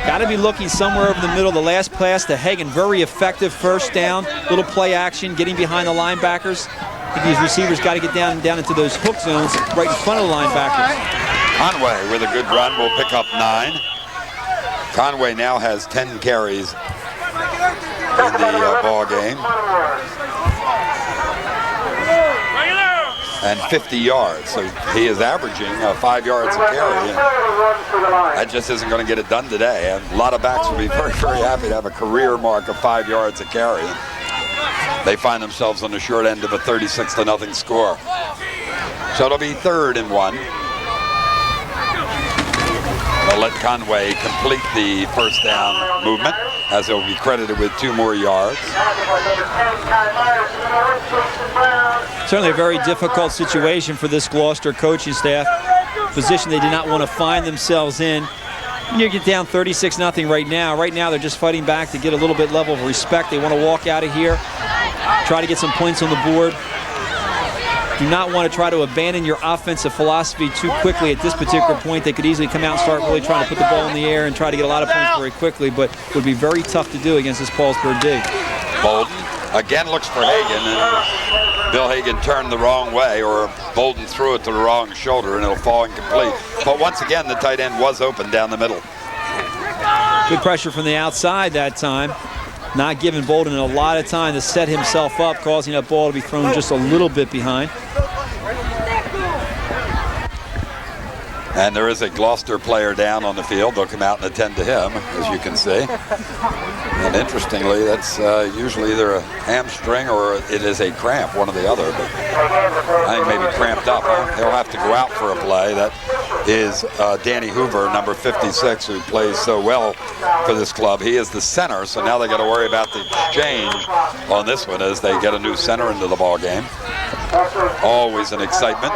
Speaker 2: got to be looking somewhere over the middle. The last pass to Hagan, very effective first down. Little play action, getting behind the linebackers. I think these receivers got to get down into those hook zones right in front of the linebackers.
Speaker 1: Conway with a good run will pick up 9. Conway now has 10 carries in the ball game and 50 yards, so he is averaging 5 yards a carry. That just isn't going to get it done today. And a lot of backs would be very, very happy to have a career mark of 5 yards a carry. They find themselves on the short end of a 36-0 score. So it'll be 3rd and 1. They'll let Conway complete the first down movement, as he'll be credited with 2 more yards.
Speaker 2: Certainly a very difficult situation for this Gloucester coaching staff. Position they did not want to find themselves in. When you get down 36-0 right now. Right now they're just fighting back to get a little bit level of respect. They want to walk out of here, try to get some points on the board. Do not want to try to abandon your offensive philosophy too quickly at this particular point. They could easily come out and start really trying to put the ball in the air and try to get a lot of points very quickly, but it would be very tough to do against this Paulsboro D.
Speaker 1: Bolden again looks for Hagan, and Bill Hagan turned the wrong way, or Bolden threw it to the wrong shoulder, and it'll fall incomplete. But once again, the tight end was open down the middle.
Speaker 2: Good pressure from the outside that time. Not giving Bolden a lot of time to set himself up, causing that ball to be thrown just a little bit behind.
Speaker 1: And there is a Gloucester player down on the field. They'll come out and attend to him, as you can see. And interestingly, that's usually either a hamstring or it is a cramp, one or the other. But I think maybe cramped up. He'll have to go out for a play. That is Danny Hoover, number 56, who plays so well for this club. He is the center, so now they got to worry about the exchange on this one as they get a new center into the ball game. Always an excitement.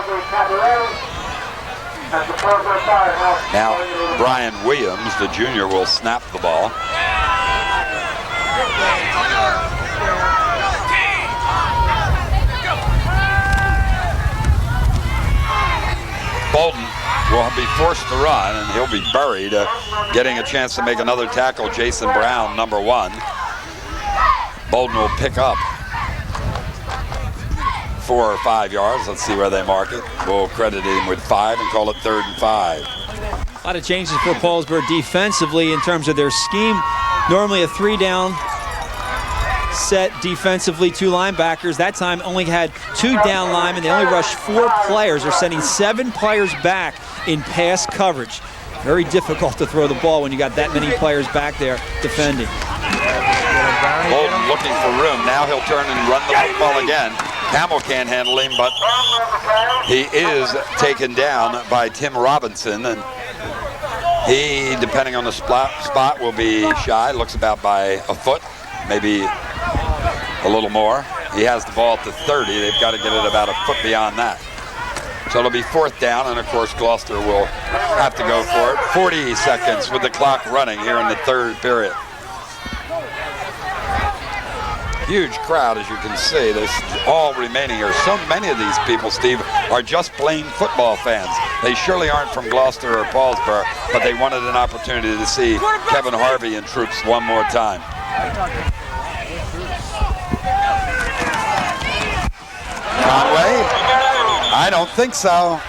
Speaker 1: Now Brian Williams, the junior, will snap the ball. Bolden will be forced to run, and he'll be buried, getting a chance to make another tackle. Jason Brown, number 1. Bolden will pick up 4 or 5 yards. Let's see where they mark it. We'll credit him with 5 and call it 3rd and 5.
Speaker 2: A lot of changes for Paulsboro defensively in terms of their scheme. Normally a 3-down set defensively, 2 linebackers. That time only had 2 down linemen. They only rushed 4 players. They're sending 7 players back in pass coverage. Very difficult to throw the ball when you got that many players back there defending.
Speaker 1: Bolden looking for room. Now he'll turn and run the football again. Hamill can't handle him, but he is taken down by Tim Robinson, and he, depending on the spot, will be shy. Looks about by a foot, maybe a little more. He has the ball at the 30. They've got to get it about a foot beyond that. So it'll be 4th down, and of course Gloucester will have to go for it. 40 seconds with the clock running here in the 3rd period. Huge crowd, as you can see. There's all remaining here. So many of these people, Steve, are just plain football fans. They surely aren't from Gloucester or Paulsboro, but they wanted an opportunity to see Kevin Harvey and troops one more time. Conway? I don't think so.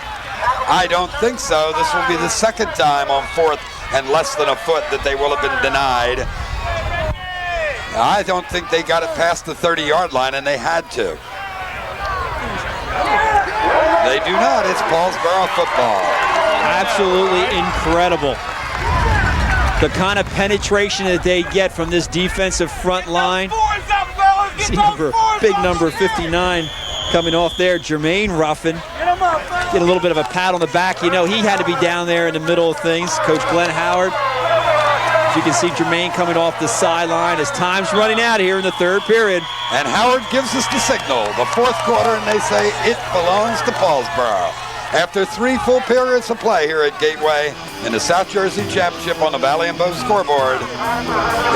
Speaker 1: I don't think so. This will be the 2nd time on 4th and less than a foot that they will have been denied. I don't think they got it past the 30-yard line, and they had to. They do not. It's Paulsboro football.
Speaker 2: Absolutely incredible. The kind of penetration that they get from this defensive front line. See big number 59 coming off there, Jermaine Ruffin. Get a little bit of a pat on the back. You know, he had to be down there in the middle of things. Coach Glenn Howard. As you can see Jermaine coming off the sideline as time's running out here in the 3rd period.
Speaker 1: And Howard gives us the signal, the 4th quarter, and they say it belongs to Paulsboro. After 3 full periods of play here at Gateway in the South Jersey Championship on the Valley and Bow scoreboard,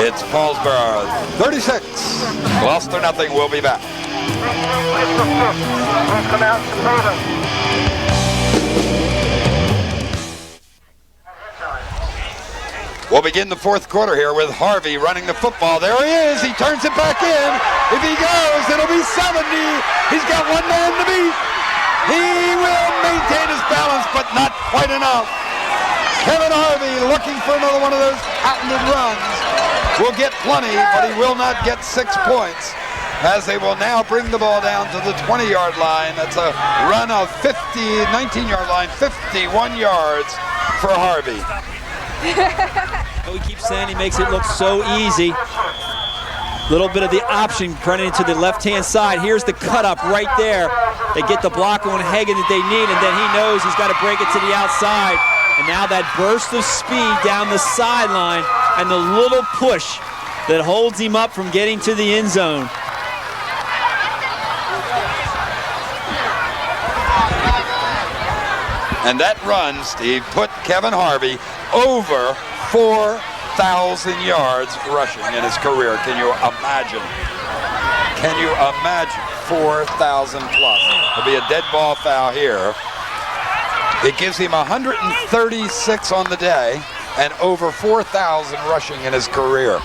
Speaker 1: it's Paulsboro 36, Gloucester nothing. We'll be back. We'll begin the 4th quarter here with Harvey running the football. There he is. He turns it back in. If he goes, it'll be 70. He's got 1 man to beat. He will maintain his balance, but not quite enough. Kevin Harvey looking for another one of those patented runs. Will get plenty, but he will not get 6 points, as they will now bring the ball down to the 20-yard line. That's a run of 19-yard line, 51 yards for Harvey.
Speaker 2: We keep saying he makes it look so easy. Little bit of the option running to the left-hand side. Here's the cut up right there. They get the block on Hagan that they need, and then he knows he's got to break it to the outside. And now that burst of speed down the sideline and the little push that holds him up from getting to the end zone.
Speaker 1: And that run, Steve, put Kevin Harvey over 4,000 yards rushing in his career. Can you imagine? Can you imagine 4,000 plus? There'll be a dead ball foul here. It gives him 136 on the day and over 4,000 rushing in his career.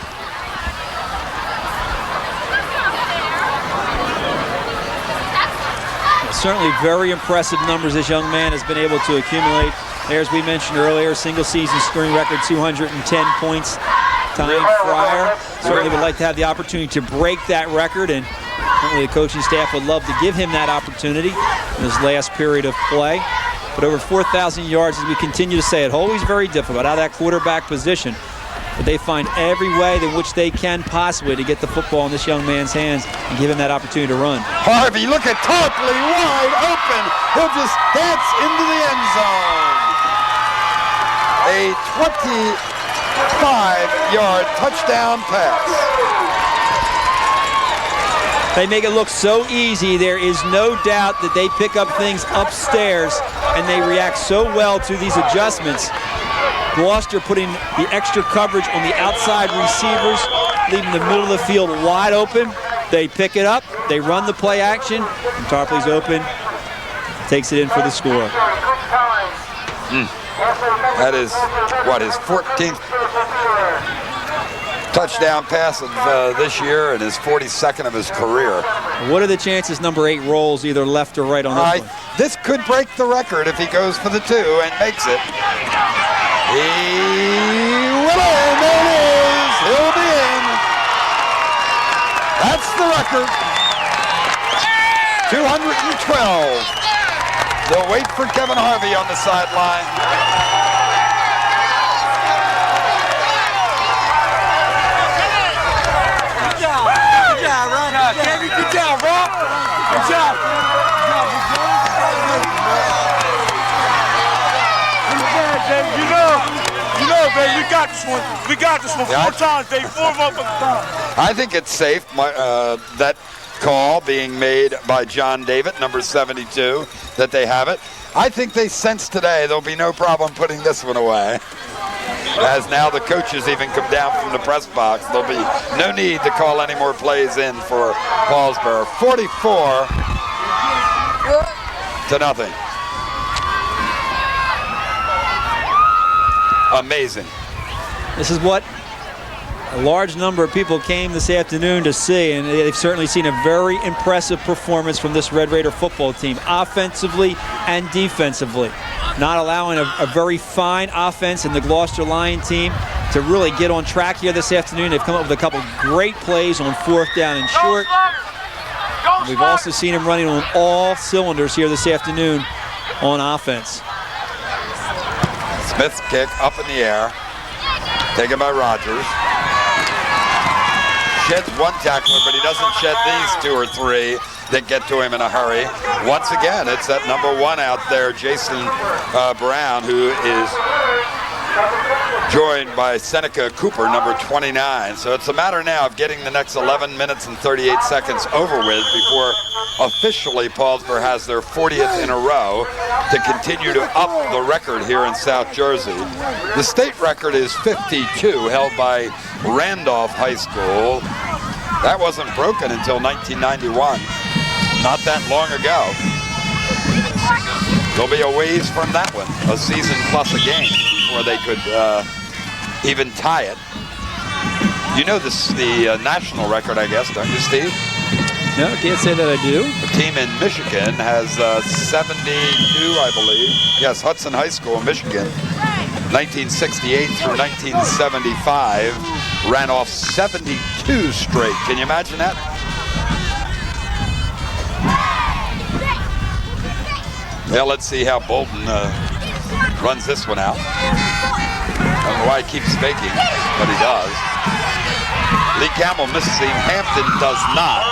Speaker 2: Certainly very impressive numbers this young man has been able to accumulate. There, as we mentioned earlier, single season scoring record, 210 points. Time Fryer certainly would like to have the opportunity to break that record, and certainly the coaching staff would love to give him that opportunity in his last period of play. But over 4,000 yards, as we continue to say it, always very difficult out of that quarterback position. But they find every way in which they can possibly to get the football in this young man's hands and give him that opportunity to run.
Speaker 1: Harvey, look at Tarpley, wide open. He'll just dance into the end zone. A 25-yard touchdown pass.
Speaker 2: They make it look so easy. There is no doubt that they pick up things upstairs and they react so well to these adjustments. Gloucester putting the extra coverage on the outside receivers, leaving the middle of the field wide open. They pick it up, they run the play action, and Tarpley's open, takes it in for the score.
Speaker 1: That is, what, his 14th touchdown pass of this year and his 42nd of his career.
Speaker 2: What are the chances number 8 rolls either left or right on this one?
Speaker 1: This could break the record if he goes for the 2 and makes it. He will in. There it is. He'll be in. That's the record. 212. They'll wait for Kevin Harvey on the sideline.
Speaker 7: Good job, Ron. Good job, Rob. Good job. You know, baby, we got this one. We got this one 4 times, Dave. 4 of them.
Speaker 1: I think it's safe, that call being made by John David, number 72, that they have it. I think they sense today there'll be no problem putting this one away. As now the coaches even come down from the press box, there'll be no need to call any more plays in for Paulsboro. 44-0. Amazing.
Speaker 2: This is what a large number of people came this afternoon to see, and they've certainly seen a very impressive performance from this Red Raider football team, offensively and defensively. Not allowing a very fine offense in the Gloucester Lion team to really get on track here this afternoon. They've come up with a couple great plays on 4th down and short. We've also seen them running on all cylinders here this afternoon on offense.
Speaker 1: Smith's kick up in the air, taken by Rogers. Sheds one tackler, but he doesn't shed these 2 or 3 that get to him in a hurry. Once again, it's that number 1 out there, Jason Brown, who is joined by Seneca Cooper, number 29. So it's a matter now of getting the next 11 minutes and 38 seconds over with before officially Paulsboro has their 40th in a row to continue to up the record here in South Jersey. The state record is 52, held by Randolph High School. That wasn't broken until 1991, not that long ago. They'll be a ways from that one, a season plus a game before they could even tie it. You know this the national record, I guess, don't you, Steve?
Speaker 2: No, I can't say that I do.
Speaker 1: The team in Michigan has 72, I believe. Yes, Hudson High School in Michigan, 1968 through 1975, ran off 72 straight. Can you imagine that? Well, let's see how Bolton runs this one out. I don't know why he keeps faking, but he does. Lee Campbell misses him. Hampton does not.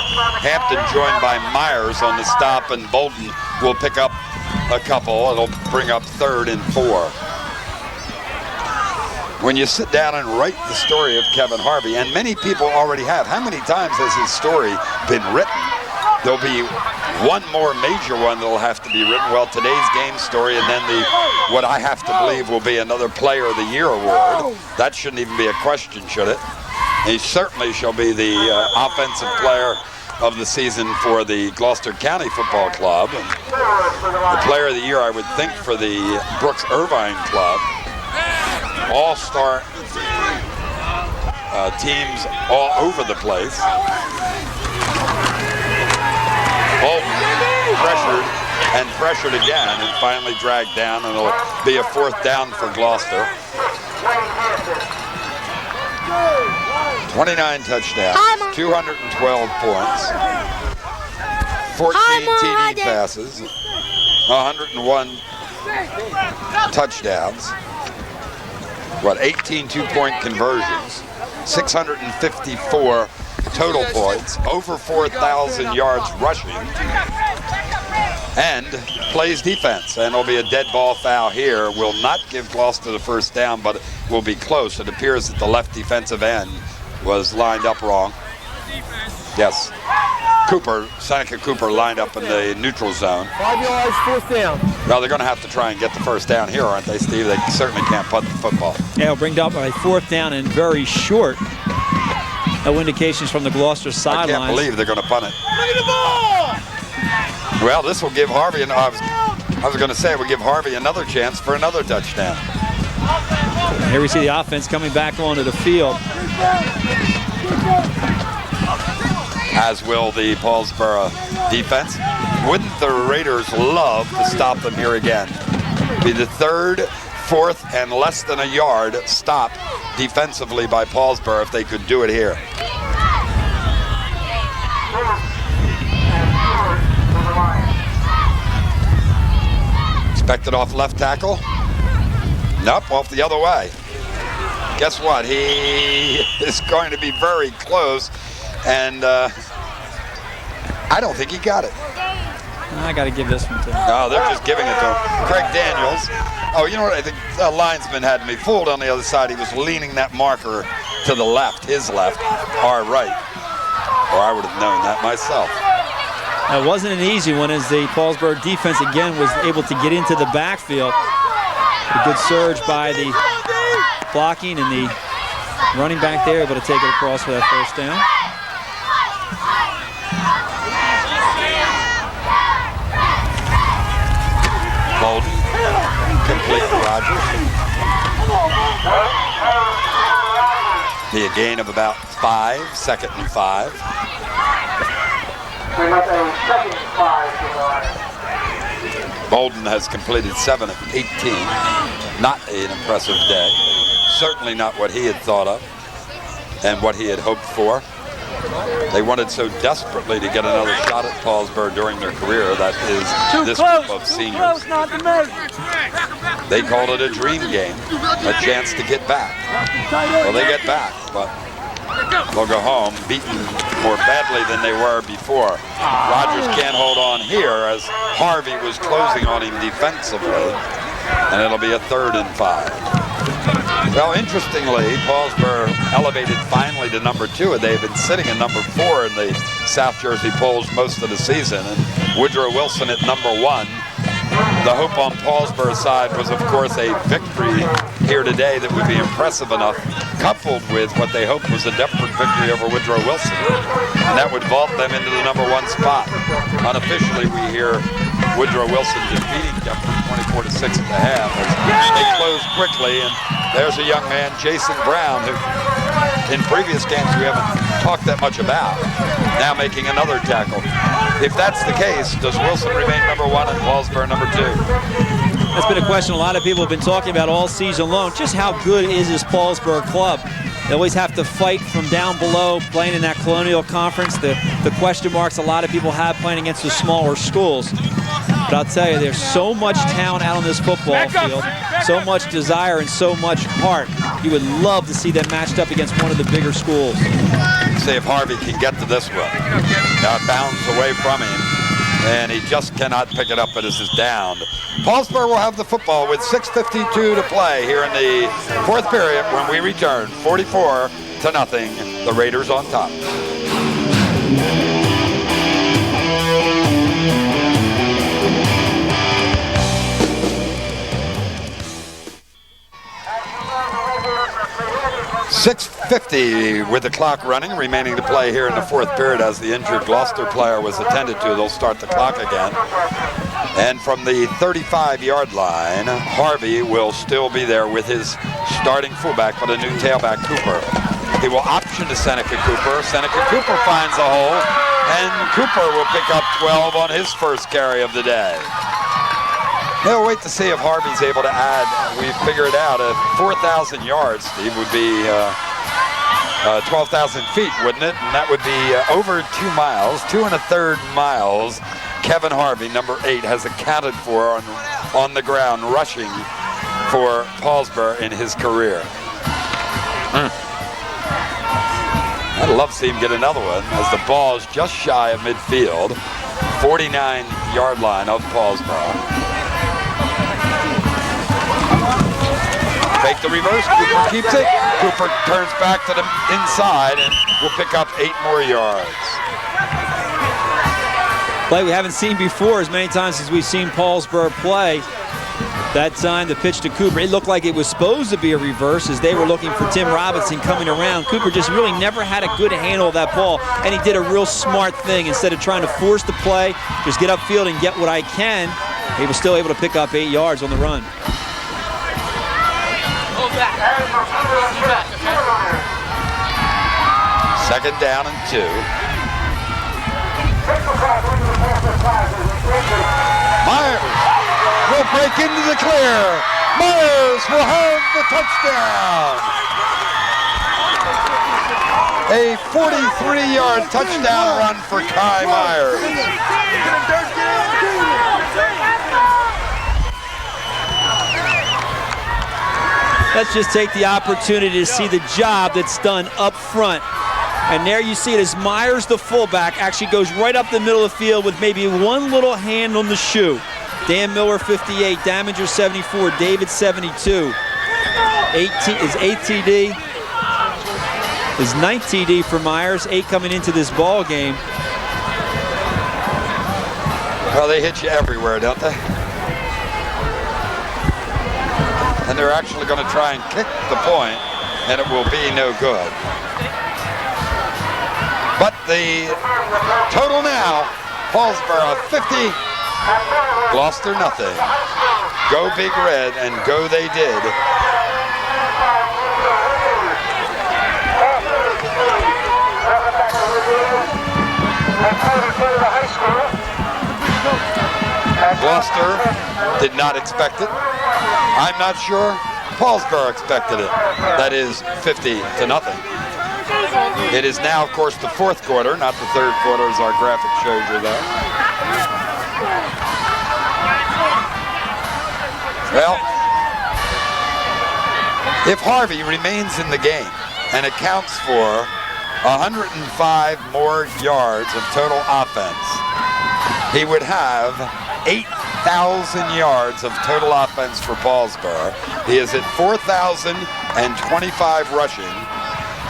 Speaker 1: Hampton joined by Myers on the stop, and Bolton will pick up a couple. It'll bring up 3rd and 4. When you sit down and write the story of Kevin Harvey, and many people already have, how many times has his story been written? There'll be one more major one that'll have to be written. Well, today's game story, and then what I have to believe will be another Player of the Year award. That shouldn't even be a question, should it? He certainly shall be the offensive player of the season for the Gloucester County Football Club. And the Player of the Year, I would think, for the Brooks Irvine Club. All-star teams all over the place. Bolton pressured and pressured again and finally dragged down, and it'll be a 4th down for Gloucester. 29 touchdowns, 212 points, 14 TD passes, 101 touchdowns, 18 two-point conversions, 654 total points, over 4,000 yards rushing, and plays defense. And it'll be a dead ball foul here. Will not give Gloucester the 1st down, but it will be close. It appears that the left defensive end was lined up wrong. Yes. Seneca Cooper lined up in the neutral zone.
Speaker 7: 5 yards, 4th down.
Speaker 1: Well, they're going to have to try and get the 1st down here, aren't they, Steve? They certainly can't punt the football.
Speaker 2: Yeah, it'll bring up a 4th down and very short. No indications from the Gloucester sidelines.
Speaker 1: I can't believe they're going to punt it. Well, this will give Harvey, I was going to say it would give Harvey another chance for another touchdown.
Speaker 2: Here we see the offense coming back onto the field.
Speaker 1: As will the Paulsboro defense. Wouldn't the Raiders love to stop them here again? Be the 3rd, 4th, and less than a yard stop defensively by Paulsboro if they could do it here. Expected off left tackle. Nope, off the other way. Guess what? He is going to be very close, and I don't think he got it.
Speaker 2: I got to give this one to him.
Speaker 1: No, they're just giving it to him. Craig Daniels. Oh, you know what? I think the linesman had me fooled on the other side. He was leaning that marker to the left, his left, our right. Or I would have known that myself.
Speaker 2: It wasn't an easy one as the Paulsboro defense again was able to get into the backfield. A good surge by the blocking and the running back there, able to take it across for that first down.
Speaker 1: Bolden, complete to Rogers. Be a gain of about 5, 2nd and 5. Bolden has completed 7 of 18. Not an impressive day. Certainly not what he had thought of and what he had hoped for. They wanted so desperately to get another shot at Paulsboro during their career. That is this group of seniors. They called it a dream game, a chance to get back. Well, they get back, but they'll go home beaten more badly than they were before. Rogers can't hold on here as Harvey was closing on him defensively, and it'll be a 3rd and 5. Well, interestingly, Paulsboro elevated finally to number 2, and they've been sitting at number 4 in the South Jersey polls most of the season, and Woodrow Wilson at number 1. The hope on Paulsboro's side was, of course, a victory here today that would be impressive enough, coupled with what they hoped was a desperate victory over Woodrow Wilson, and that would vault them into the number 1 spot. Unofficially, we hear Woodrow Wilson defeating Deptford 24-6 at the half as they close quickly, and there's a young man, Jason Brown, who in previous games we haven't talked that much about, now making another tackle. If that's the case, does Wilson remain number 1 and Paulsboro number 2?
Speaker 2: That's been a question a lot of people have been talking about all season long. Just how good is this Paulsboro club? They always have to fight from down below, playing in that Colonial Conference. The question marks a lot of people have playing against the smaller schools. But I'll tell you, there's so much talent out on this football field, so much desire and so much heart. You would love to see them matched up against one of the bigger schools.
Speaker 1: See if Harvey can get to this one. Now it bounds away from him, and he just cannot pick it up, but it is downed. Paulsboro will have the football with 6:52 to play here in the 4th period when we return. 44-0, the Raiders on top. .650 with the clock running, remaining to play here in the 4th period as the injured Gloucester player was attended to. They'll start the clock again. And from the 35-yard line, Harvey will still be there with his starting fullback, but a new tailback, Cooper. He will option to Seneca Cooper. Seneca Cooper finds a hole, and Cooper will pick up 12 on his first carry of the day. We'll wait to see if Harvey's able to add. We figured out 4,000 yards, Steve, would be 12,000 feet, wouldn't it? And that would be over 2 miles, 2 1/3 miles. Kevin Harvey, number 8, has accounted for on the ground rushing for Paulsboro in his career. I'd love to see him get another one as the ball is just shy of midfield, 49-yard line of Paulsboro. Fake the reverse, Cooper keeps it. Cooper turns back to the inside and will pick up 8 more yards.
Speaker 2: Play we haven't seen before as many times as we've seen Paulsboro play. That time, the pitch to Cooper, it looked like it was supposed to be a reverse as they were looking for Tim Robinson coming around. Cooper just really never had a good handle of that ball, and he did a real smart thing. Instead of trying to force the play, just get upfield and get what I can, he was still able to pick up 8 yards on the run.
Speaker 1: Second down and 2. Myers will break into the clear. Myers will have the touchdown. A 43-yard touchdown run for Kai Myers.
Speaker 2: Let's just take the opportunity to see the job that's done up front. And there you see it as Myers, the fullback, actually goes right up the middle of the field with maybe one little hand on the shoe. Dan Miller, 58, Damager, 74, David, 72. 8 is 8 TD. Is 9th TD for Myers, 8 coming into this ball game.
Speaker 1: Well, they hit you everywhere, don't they? And they're actually going to try and kick the point, and it will be no good. But the total now, Paulsboro 50, Gloucester nothing. Go Big Red, and go they did. Gloucester did not expect it. I'm not sure Paulsboro expected it. That is 50 to nothing. It is now, of course, the 4th quarter, not the 3rd quarter as our graphic shows you there. Well, if Harvey remains in the game and accounts for 105 more yards of total offense, he would have 8,000 yards of total offense for Paulsboro. He is at 4,025 rushing,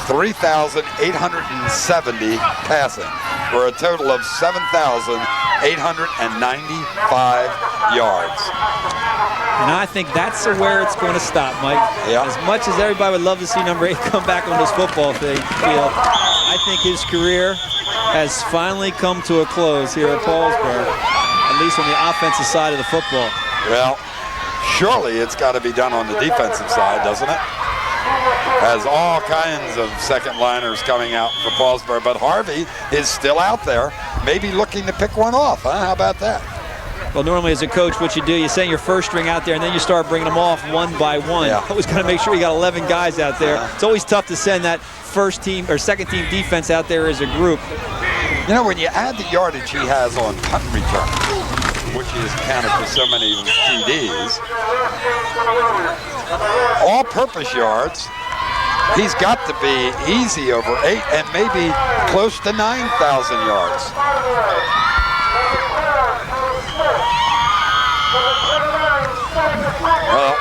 Speaker 1: 3,870 passing, for a total of 7,895 yards.
Speaker 2: And I think that's where it's going to stop, Mike.
Speaker 1: Yeah.
Speaker 2: As much as everybody would love to see number 8 come back on this football field, I think his career has finally come to a close here at Paulsboro, at least on the offensive side of the football.
Speaker 1: Well, surely it's got to be done on the defensive side, doesn't it? Has all kinds of second liners coming out for Paulsboro, but Harvey is still out there, maybe looking to pick one off, huh? How about that?
Speaker 2: Well, normally as a coach, what you do, you send your first string out there and then you start bringing them off one by one.
Speaker 1: Yeah.
Speaker 2: Always got to make sure you got 11 guys out there. It's always tough to send that first team or second team defense out there as a group.
Speaker 1: You know, when you add the yardage he has on punt return, which is accounted for so many TDs, all-purpose yards, he's got to be easy over 8 and maybe close to 9,000 yards. Well,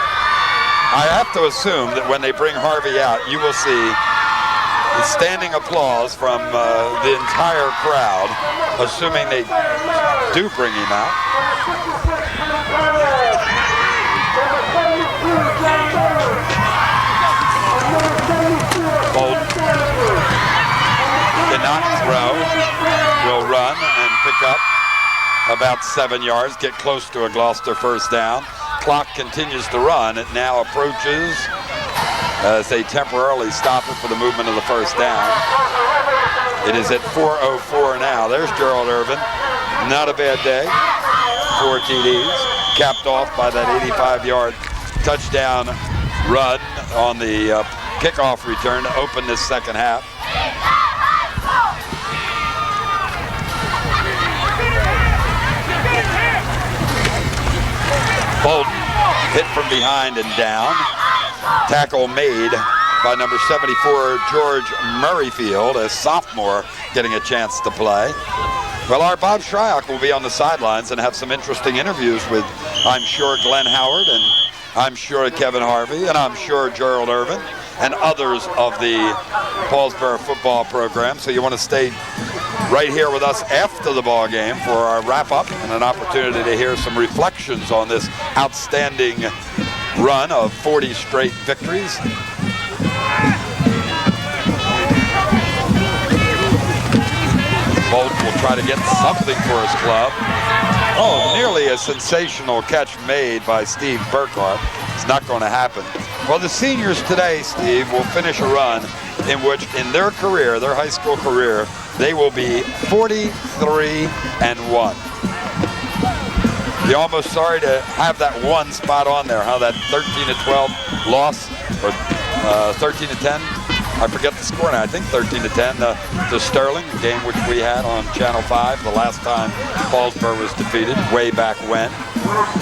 Speaker 1: I have to assume that when they bring Harvey out, you will see standing applause from the entire crowd, assuming they do bring him out. Bolton cannot throw, will run and pick up about 7 yards, get close to a Gloucester first down. Clock continues to run. It now approaches as they temporarily stop it for the movement of the first down. It is at 4:04 now. There's Gerald Irvin. Not a bad day. 4 TDs, capped off by that 85-yard touchdown run on the kickoff return to open this second half. Bolton hit from behind and down. Tackle made by number 74, George Murrayfield, a sophomore getting a chance to play. Well, our Bob Shryock will be on the sidelines and have some interesting interviews with, I'm sure, Glenn Howard, and I'm sure Kevin Harvey, and I'm sure Gerald Irvin, and others of the Paulsboro football program. So you want to stay right here with us after the ball game for our wrap-up and an opportunity to hear some reflections on this outstanding run of 40 straight victories. Bolton will try to get something for his club. Oh, nearly a sensational catch made by Steve Burkhart. It's not going to happen. Well, the seniors today, Steve, will finish a run in which, in their career, their high school career, they will be 43-1. You're almost sorry to have that one spot on there, huh? That 13-12 loss, or 13-10. I forget the score now. I think 13-10 to Sterling, a game which we had on Channel 5 the last time Paulsboro was defeated, way back when,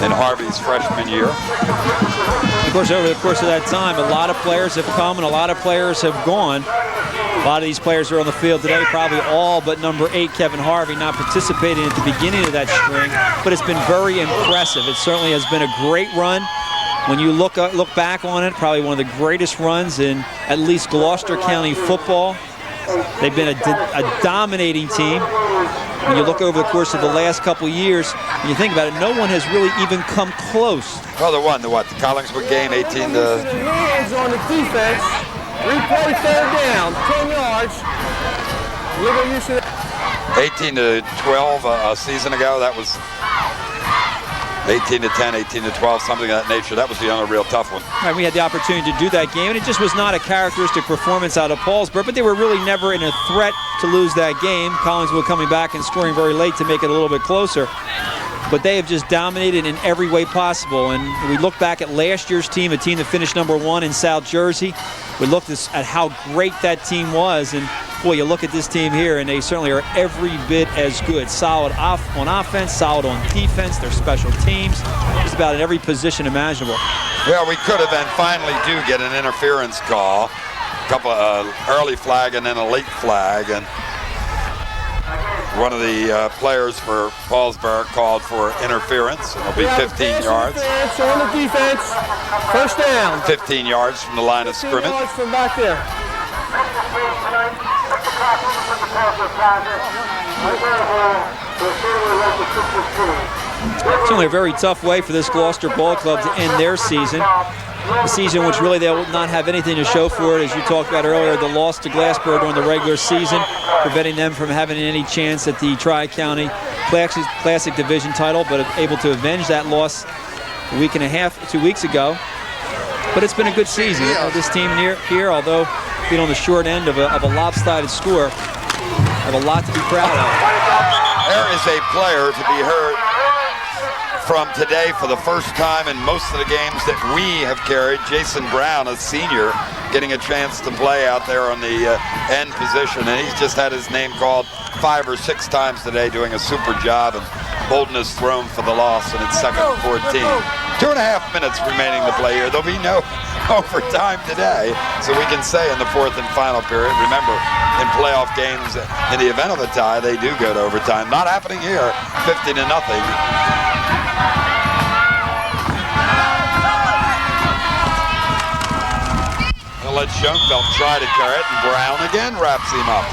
Speaker 1: in Harvey's freshman year.
Speaker 2: Of course, over the course of that time, a lot of players have come and a lot of players have gone. A lot of these players are on the field today, probably all but number 8, Kevin Harvey, not participating at the beginning of that string, but it's been very impressive. It certainly has been a great run. When you look back on it, probably one of the greatest runs in at least Gloucester County football. They've been a dominating team. When you look over the course of the last couple years, and you think about it, no one has really even come close.
Speaker 1: Well, they won the Collingswood game, 18 to...
Speaker 7: Hands on the defense. Replay 3rd down, 10 yards. Legal use of
Speaker 1: 18 to 12 a season ago. That was 18 to 10, 18 to 12, something of that nature. That was the other real tough one.
Speaker 2: Right, we had the opportunity to do that game, and it just was not a characteristic performance out of Paulsboro, but they were really never in a threat to lose that game. Collingswood coming back and scoring very late to make it a little bit closer. But they have just dominated in every way possible. And we look back at last year's team, a team that finished #1 in South Jersey. We looked at how great that team was, and boy, you look at this team here, and they certainly are every bit as good. Solid on offense, solid on defense, their special teams, just about in every position imaginable.
Speaker 1: Well, we could have, and finally do get an interference call. A couple of early flag and then a late flag, and one of the players for Paulsboro called for interference. It'll be 15 yards.
Speaker 7: on the defense. 1st down.
Speaker 1: 15 yards from the line of scrimmage.
Speaker 7: 15 yards from back there.
Speaker 2: It's only a very tough way for this Gloucester Ball Club to end their season. A season which really they will not have anything to show for it. As you talked about earlier, the loss to Gloucester during the regular season, preventing them from having any chance at the Tri-County Classic Division title, but able to avenge that loss a week and a half, 2 weeks ago. But it's been a good season. This team here, although being on the short end of a lopsided score, have a lot to be proud of.
Speaker 1: There is a player to be heard from today for the first time in most of the games that we have carried. Jason Brown, a senior, getting a chance to play out there on the end position, and he's just had his name called 5 or 6 times today, doing a super job, and Bolton is thrown for the loss, and it's 2nd and 14. 2.5 minutes remaining to play here. There'll be no overtime today, so we can say in the 4th and final period. Remember, in playoff games, in the event of a tie, they do go to overtime. Not happening here, 50-0. We'll let Schoenfeld try to carry it, and Brown again wraps him up.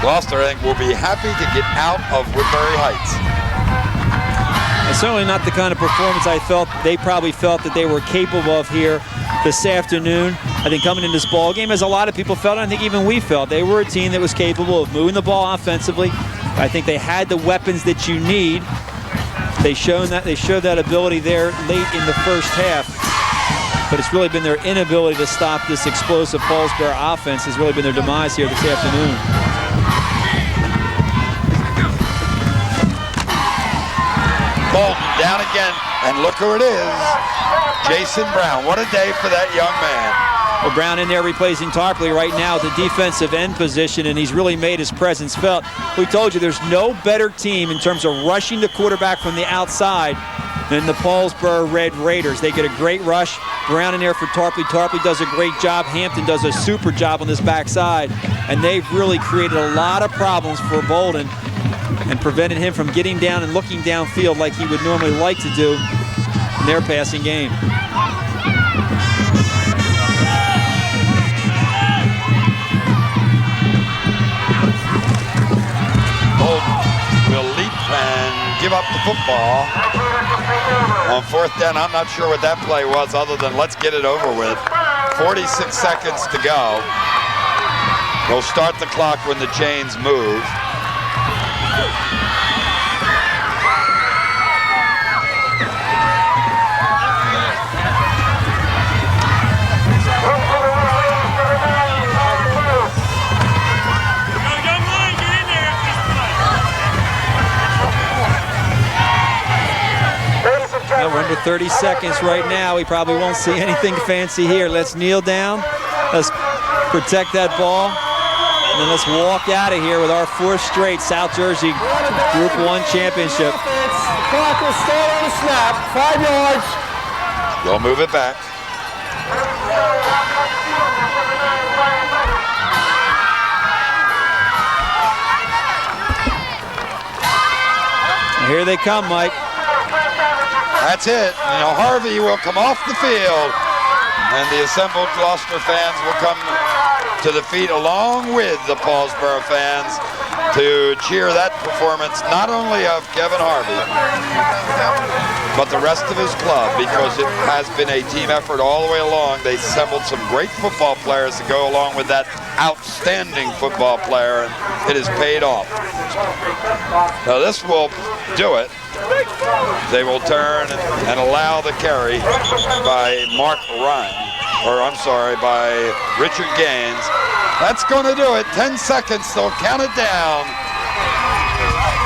Speaker 1: Gloucester, I think, will be happy to get out of Woodbury Heights.
Speaker 2: It's certainly not the kind of performance they probably felt that they were capable of here this afternoon. I think coming in this ball game, as a lot of people felt, and I think even we felt, they were a team that was capable of moving the ball offensively. I think they had the weapons that you need. They showed that ability there late in the first half. But it's really been their inability to stop this explosive Paulsboro offense has really been their demise here this afternoon.
Speaker 1: Bolton down again, and look who it is. Jason Brown. What a day for that young man.
Speaker 2: Well, Brown in there replacing Tarpley right now at the defensive end position, and he's really made his presence felt. We told you there's no better team in terms of rushing the quarterback from the outside than the Paulsboro Red Raiders. They get a great rush. Brown in there for Tarpley. Tarpley does a great job. Hampton does a super job on this backside, and they've really created a lot of problems for Bolton and prevented him from getting down and looking downfield like he would normally like to do in their passing game.
Speaker 1: Give up the football on 4th down. I'm not sure what that play was other than let's get it over with. 46 seconds to go. We'll start the clock when the chains move.
Speaker 2: Number 30 seconds right now. We probably won't see anything fancy here. Let's kneel down. Let's protect that ball. And then let's walk out of here with our 4th straight South Jersey Group 1 championship.
Speaker 7: Clock will start on the snap. 5 yards.
Speaker 1: They'll move it back.
Speaker 2: Here they come, Mike.
Speaker 1: That's it. Now Harvey will come off the field, and the assembled Gloucester fans will come to the feet along with the Paulsboro fans to cheer that performance, not only of Kevin Harvey, but the rest of his club, because it has been a team effort all the way along. They assembled some great football players to go along with that outstanding football player, and it has paid off. Now this will do it. They will turn and allow the carry by Mark Ryan, or I'm sorry, by Richard Gaines. That's going to do it. 10 seconds, they'll count it down.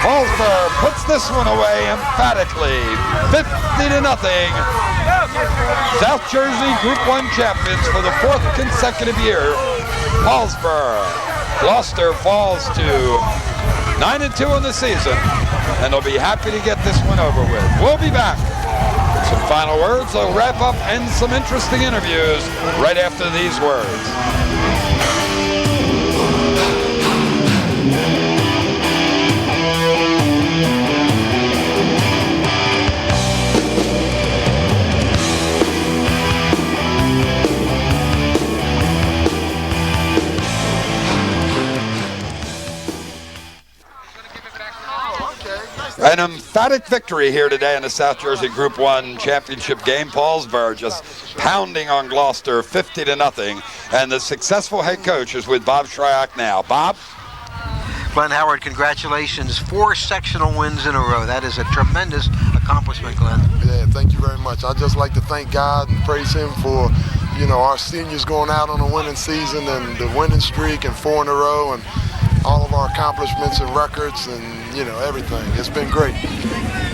Speaker 1: Paulsboro puts this one away emphatically, 50-0. South Jersey Group 1 champions for the 4th consecutive year. Paulsboro. Gloucester falls to 9-2 in the season, and they'll be happy to get this one over with. We'll be back with some final words. They'll wrap up and some interesting interviews right after these words. An emphatic victory here today in the South Jersey Group 1 championship game. Paulsboro just pounding on Gloucester 50-0. And the successful head coach is with Bob Shryock now. Bob?
Speaker 3: Glenn Howard, congratulations. 4 sectional wins in a row. That is a tremendous accomplishment, Glenn.
Speaker 4: Yeah, thank you very much. I'd just like to thank God and praise him for, you know, our seniors going out on a winning season and the winning streak and 4 in a row, and all of our accomplishments and records and, you know, everything. It's been great.
Speaker 3: You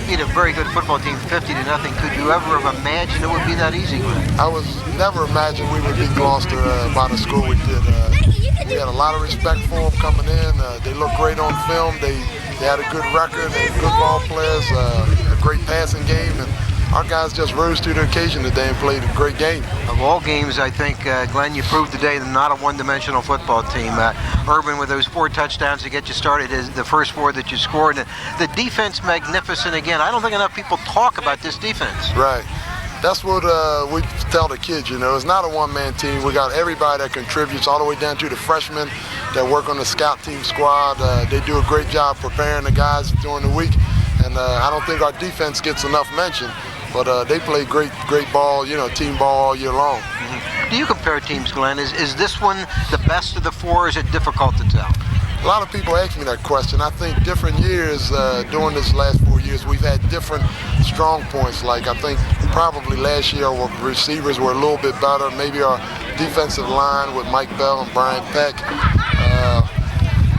Speaker 3: beat a very good football team 50-0. Could you ever have imagined it would be that easy, Glenn?
Speaker 4: I was never imagined we would beat Gloucester by the score we did. We had a lot of respect for them coming in. They looked great on film. They had a good record. They had good ball players, a great passing game, and our guys just rose to the occasion today and played a great game.
Speaker 3: Of all games, I think, Glenn, you proved today they're not a one-dimensional football team. Urban, with those 4 touchdowns to get you started, is the first 4 that you scored. And the defense, magnificent again. I don't think enough people talk about this defense.
Speaker 4: Right. That's what we tell the kids, you know. It's not a one-man team. We got everybody that contributes, all the way down to the freshmen that work on the scout team squad. They do a great job preparing the guys during the week. And I don't think our defense gets enough mention. But they play great ball, you know, team ball all year long.
Speaker 3: Mm-hmm. Do you compare teams, Glenn? Is this one the best of the 4, or is it difficult to tell?
Speaker 4: A lot of people ask me that question. I think different years, during this last 4 years, we've had different strong points. Like I think probably last year our receivers were a little bit better. Maybe our defensive line with Mike Bell and Brian Peck.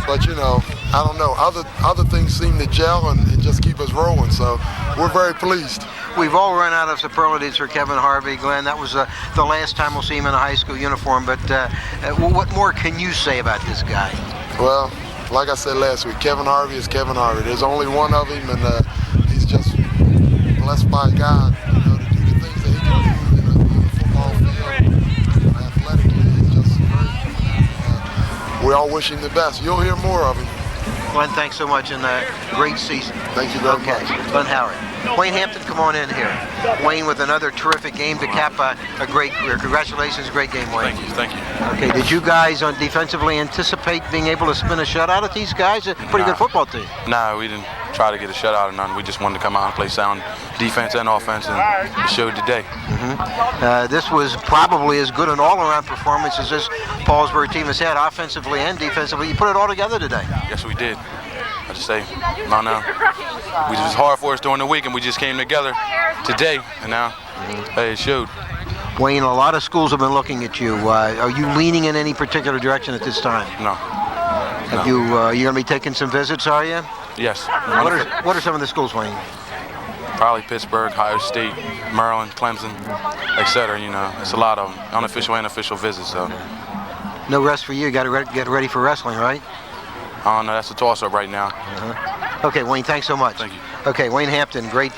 Speaker 4: But you know, I don't know. Other things seem to gel and just keep us rolling. So we're very pleased.
Speaker 3: We've all run out of superlatives for Kevin Harvey, Glenn. That was the last time we'll see him in a high school uniform. But what more can you say about this guy?
Speaker 4: Well, like I said last week, Kevin Harvey is Kevin Harvey. There's only one of him, and he's just blessed by God, you know, to do the things that he can do in the football field. Athletically, he's just great. We all wish him the best. You'll hear more of him.
Speaker 3: Glenn, thanks so much, and great season.
Speaker 4: Thank you very much.
Speaker 3: Glenn Howard. Wayne Hampton, come on in here. Wayne with another terrific game to cap a great career. Congratulations, great game, Wayne.
Speaker 9: Thank you.
Speaker 3: Okay, did you guys on defensively anticipate being able to spin a shutout at these guys? A pretty good football team.
Speaker 9: No, we didn't try to get a shutout or nothing. We just wanted to come out and play sound defense and offense, and it showed today.
Speaker 3: Mm-hmm. This was probably as good an all-around performance as this Paulsboro team has had, offensively and defensively. You put it all together today.
Speaker 9: Yes, we did. I just say, no. It was hard for us during the week, and we just came together today, and now, hey, it showed.
Speaker 3: Wayne, a lot of schools have been looking at you. Are you leaning in any particular direction at this time?
Speaker 9: No.
Speaker 3: You're going to be taking some visits, are you?
Speaker 9: Yes.
Speaker 3: What are some of the schools, Wayne?
Speaker 9: probably Pittsburgh, Ohio State, Maryland, Clemson, etc. You know, it's a lot of them, unofficial and official visits. So.
Speaker 3: No rest for you. Got to get ready for wrestling, right?
Speaker 9: I don't know. That's a toss-up right now.
Speaker 3: Okay, Wayne, thanks so much.
Speaker 9: Thank you.
Speaker 3: Okay, Wayne Hampton, great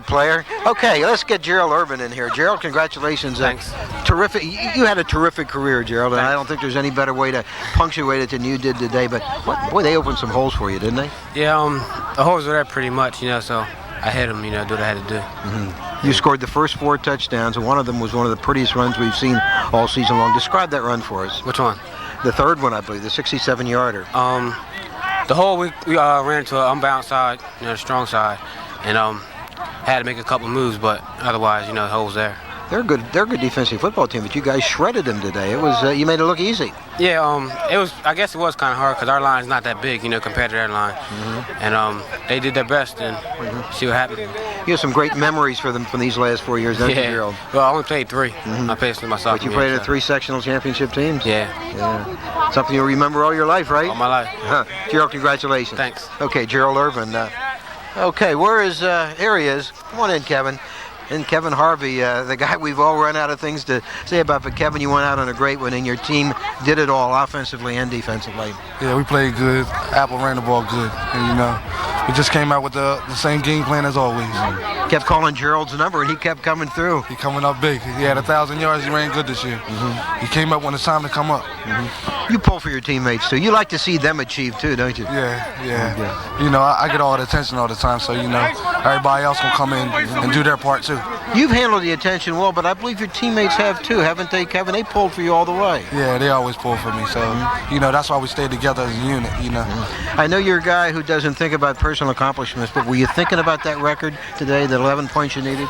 Speaker 3: player. Okay, let's get Gerald Urban in here. Gerald, congratulations.
Speaker 10: Thanks.
Speaker 3: Terrific. You had a terrific career, Gerald, and I don't think there's any better way to punctuate it than you did today. But boy, they opened some holes for you, didn't they?
Speaker 10: Yeah, the holes were there pretty much, you know, so I hit them, you know, do what I had to do.
Speaker 3: You scored the first 4 touchdowns, and one of them was one of the prettiest runs we've seen all season long. Describe that run for us.
Speaker 10: Which one?
Speaker 3: The third one, I believe, the 67-yarder.
Speaker 10: The hole we ran into an unbound side, you know, the strong side, and had to make a couple moves, but otherwise, you know, the hole's there.
Speaker 3: They're good defensive football team, but you guys shredded them today. It was you made it look easy.
Speaker 10: Yeah, it was. I guess it was kind of hard because our line's not that big, you know, compared to their line. And they did their best, and see what happened.
Speaker 3: You have some great memories for them from these last 4 years, don't you, Gerald?
Speaker 10: Well, I only played 3. I played with myself.
Speaker 3: But you played at 3 sectional championship teams?
Speaker 10: Yeah.
Speaker 3: Something you'll remember all your life, right?
Speaker 10: All my life.
Speaker 3: Gerald, congratulations.
Speaker 10: Thanks.
Speaker 3: Okay, Gerald Urban. Okay, where is, here he is. Come on in, Kevin. And Kevin Harvey, the guy we've all run out of things to say about, but Kevin, you went out on a great one, and your team did it all, offensively and defensively.
Speaker 11: Yeah, we played good. Apple ran the ball good, and you know, we just came out with the same game plan as always.
Speaker 3: Kept calling Gerald's number, and he kept coming through.
Speaker 11: He coming up big. He had 1,000 yards. He ran good this year. He came up when it's time to come up.
Speaker 3: You pull for your teammates too. You like to see them achieve too, don't you?
Speaker 11: Yeah. You know, I get all the attention all the time, so you know, everybody else will come in and do their part too.
Speaker 3: You've handled the attention well, but I believe your teammates have too, haven't they, Kevin? They pulled for you all the way.
Speaker 11: Yeah, they always pull for me, so you know, that's why we stay together as a unit. You know.
Speaker 3: I know you're a guy who doesn't think about personal accomplishments, but were you thinking about that record today, the 11 points you needed?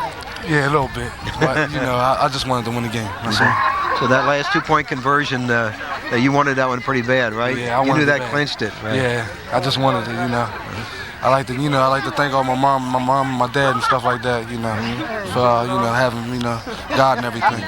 Speaker 11: Yeah, a little bit, but you know, I just wanted to win the game. That's all.
Speaker 3: So that last 2-point conversion, you wanted that one pretty bad, right?
Speaker 11: Yeah,
Speaker 3: you knew that clinched it, right?
Speaker 11: Yeah, I just wanted to, you know. I like to thank all my mom, and my dad, and stuff like that, you know, for you know, having, you know, God and everything.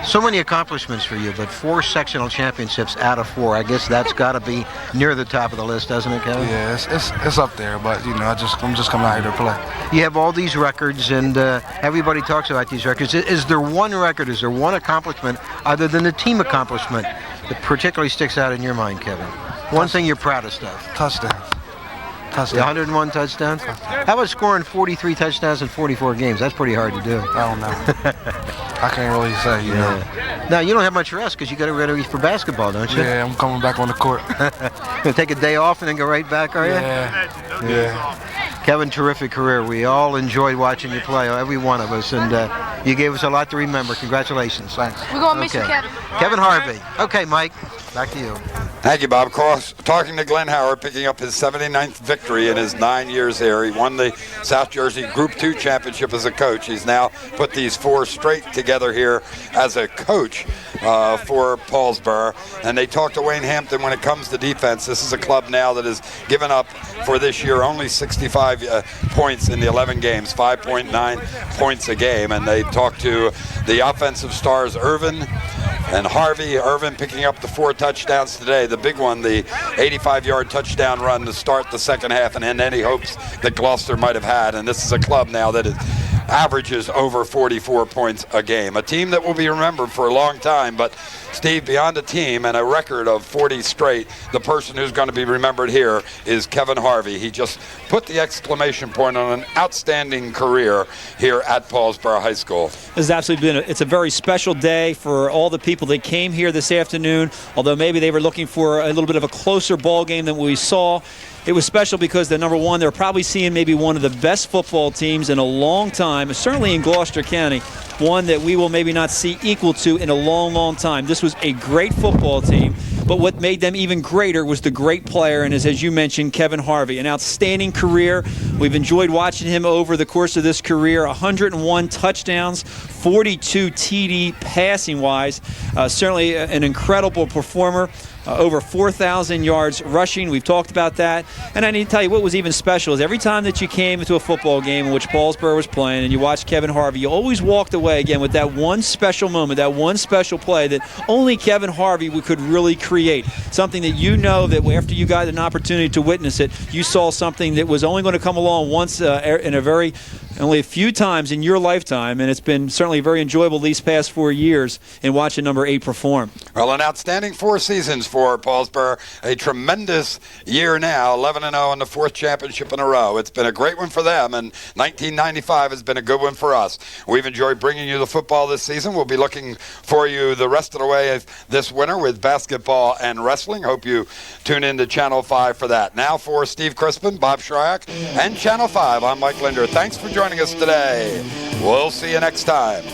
Speaker 3: So many accomplishments for you, but 4 sectional championships out of 4. I guess that's got to be near the top of the list, doesn't it, Kevin?
Speaker 11: Yeah, it's up there, but you know, I'm just coming out here to play.
Speaker 3: You have all these records, and everybody talks about these records. Is there one record? Is there one accomplishment other than the team accomplishment that particularly sticks out in your mind, Kevin? One thing you're proudest of?
Speaker 11: Touchdowns.
Speaker 3: The 101 touchdowns? How about scoring 43 touchdowns in 44 games? That's pretty hard to do.
Speaker 11: I don't know. I can't really say, you know.
Speaker 3: Now, you don't have much rest because you got to get ready for basketball, don't you?
Speaker 11: Yeah, I'm coming back on the court.
Speaker 3: Gonna take a day off and then go right back, are you?
Speaker 11: Yeah.
Speaker 3: Kevin, terrific career. We all enjoyed watching you play, every one of us, and you gave us a lot to remember. Congratulations.
Speaker 11: Thanks.
Speaker 12: We're going to miss you, Kevin.
Speaker 3: Kevin Harvey. Okay, Mike, back to you.
Speaker 1: Thank you, Bob. Talking to Glenn Howard, picking up his 79th victory in his 9 years here. He won the South Jersey Group 2 championship as a coach. He's now put these 4 straight together here as a coach for Paulsboro. And they talked to Wayne Hampton when it comes to defense. This is a club now that has given up for this year only 65 points in the 11 games, 5.9 points a game. And they talked to the offensive stars, Irvin and Harvey. Irvin picking up the 4 touchdowns today. The big one, the 85-yard touchdown run to start the second half and end any hopes that Gloucester might have had. And this is a club now that averages over 44 points a game. A team that will be remembered for a long time, but Steve, beyond a team and a record of 40 straight, the person who's going to be remembered here is Kevin Harvey. He just put the exclamation point on an outstanding career here at Paulsboro High School.
Speaker 2: This has absolutely been it's a very special day for all the people that came here this afternoon, although maybe they were looking for a little bit of a closer ball game than we saw. It was special because number one, they're probably seeing maybe one of the best football teams in a long time, certainly in Gloucester County, one that we will maybe not see equal to in a long, long time. This was a great football team, but what made them even greater was the great player, and as you mentioned, Kevin Harvey, an outstanding career. We've enjoyed watching him over the course of this career, 101 touchdowns, 42 TD passing-wise, certainly an incredible performer. Over 4,000 yards rushing. We've talked about that. And I need to tell you what was even special is every time that you came into a football game in which Paulsboro was playing and you watched Kevin Harvey, you always walked away again with that one special moment, that one special play that only Kevin Harvey could really create. create, something that you know that after you got an opportunity to witness it, you saw something that was only going to come along once in only a few times in your lifetime, and it's been certainly very enjoyable these past 4 years in watching number 8 perform.
Speaker 1: Well, an outstanding 4 seasons for Paulsboro. A tremendous year now, 11-0 in the 4th championship in a row. It's been a great one for them, and 1995 has been a good one for us. We've enjoyed bringing you the football this season. We'll be looking for you the rest of the way this winter with basketball and wrestling. Hope you tune in to Channel 5 for that. Now for Steve Crispin, Bob Shryock, and Channel 5, I'm Mike Linder. Thanks for joining us today. We'll see you next time.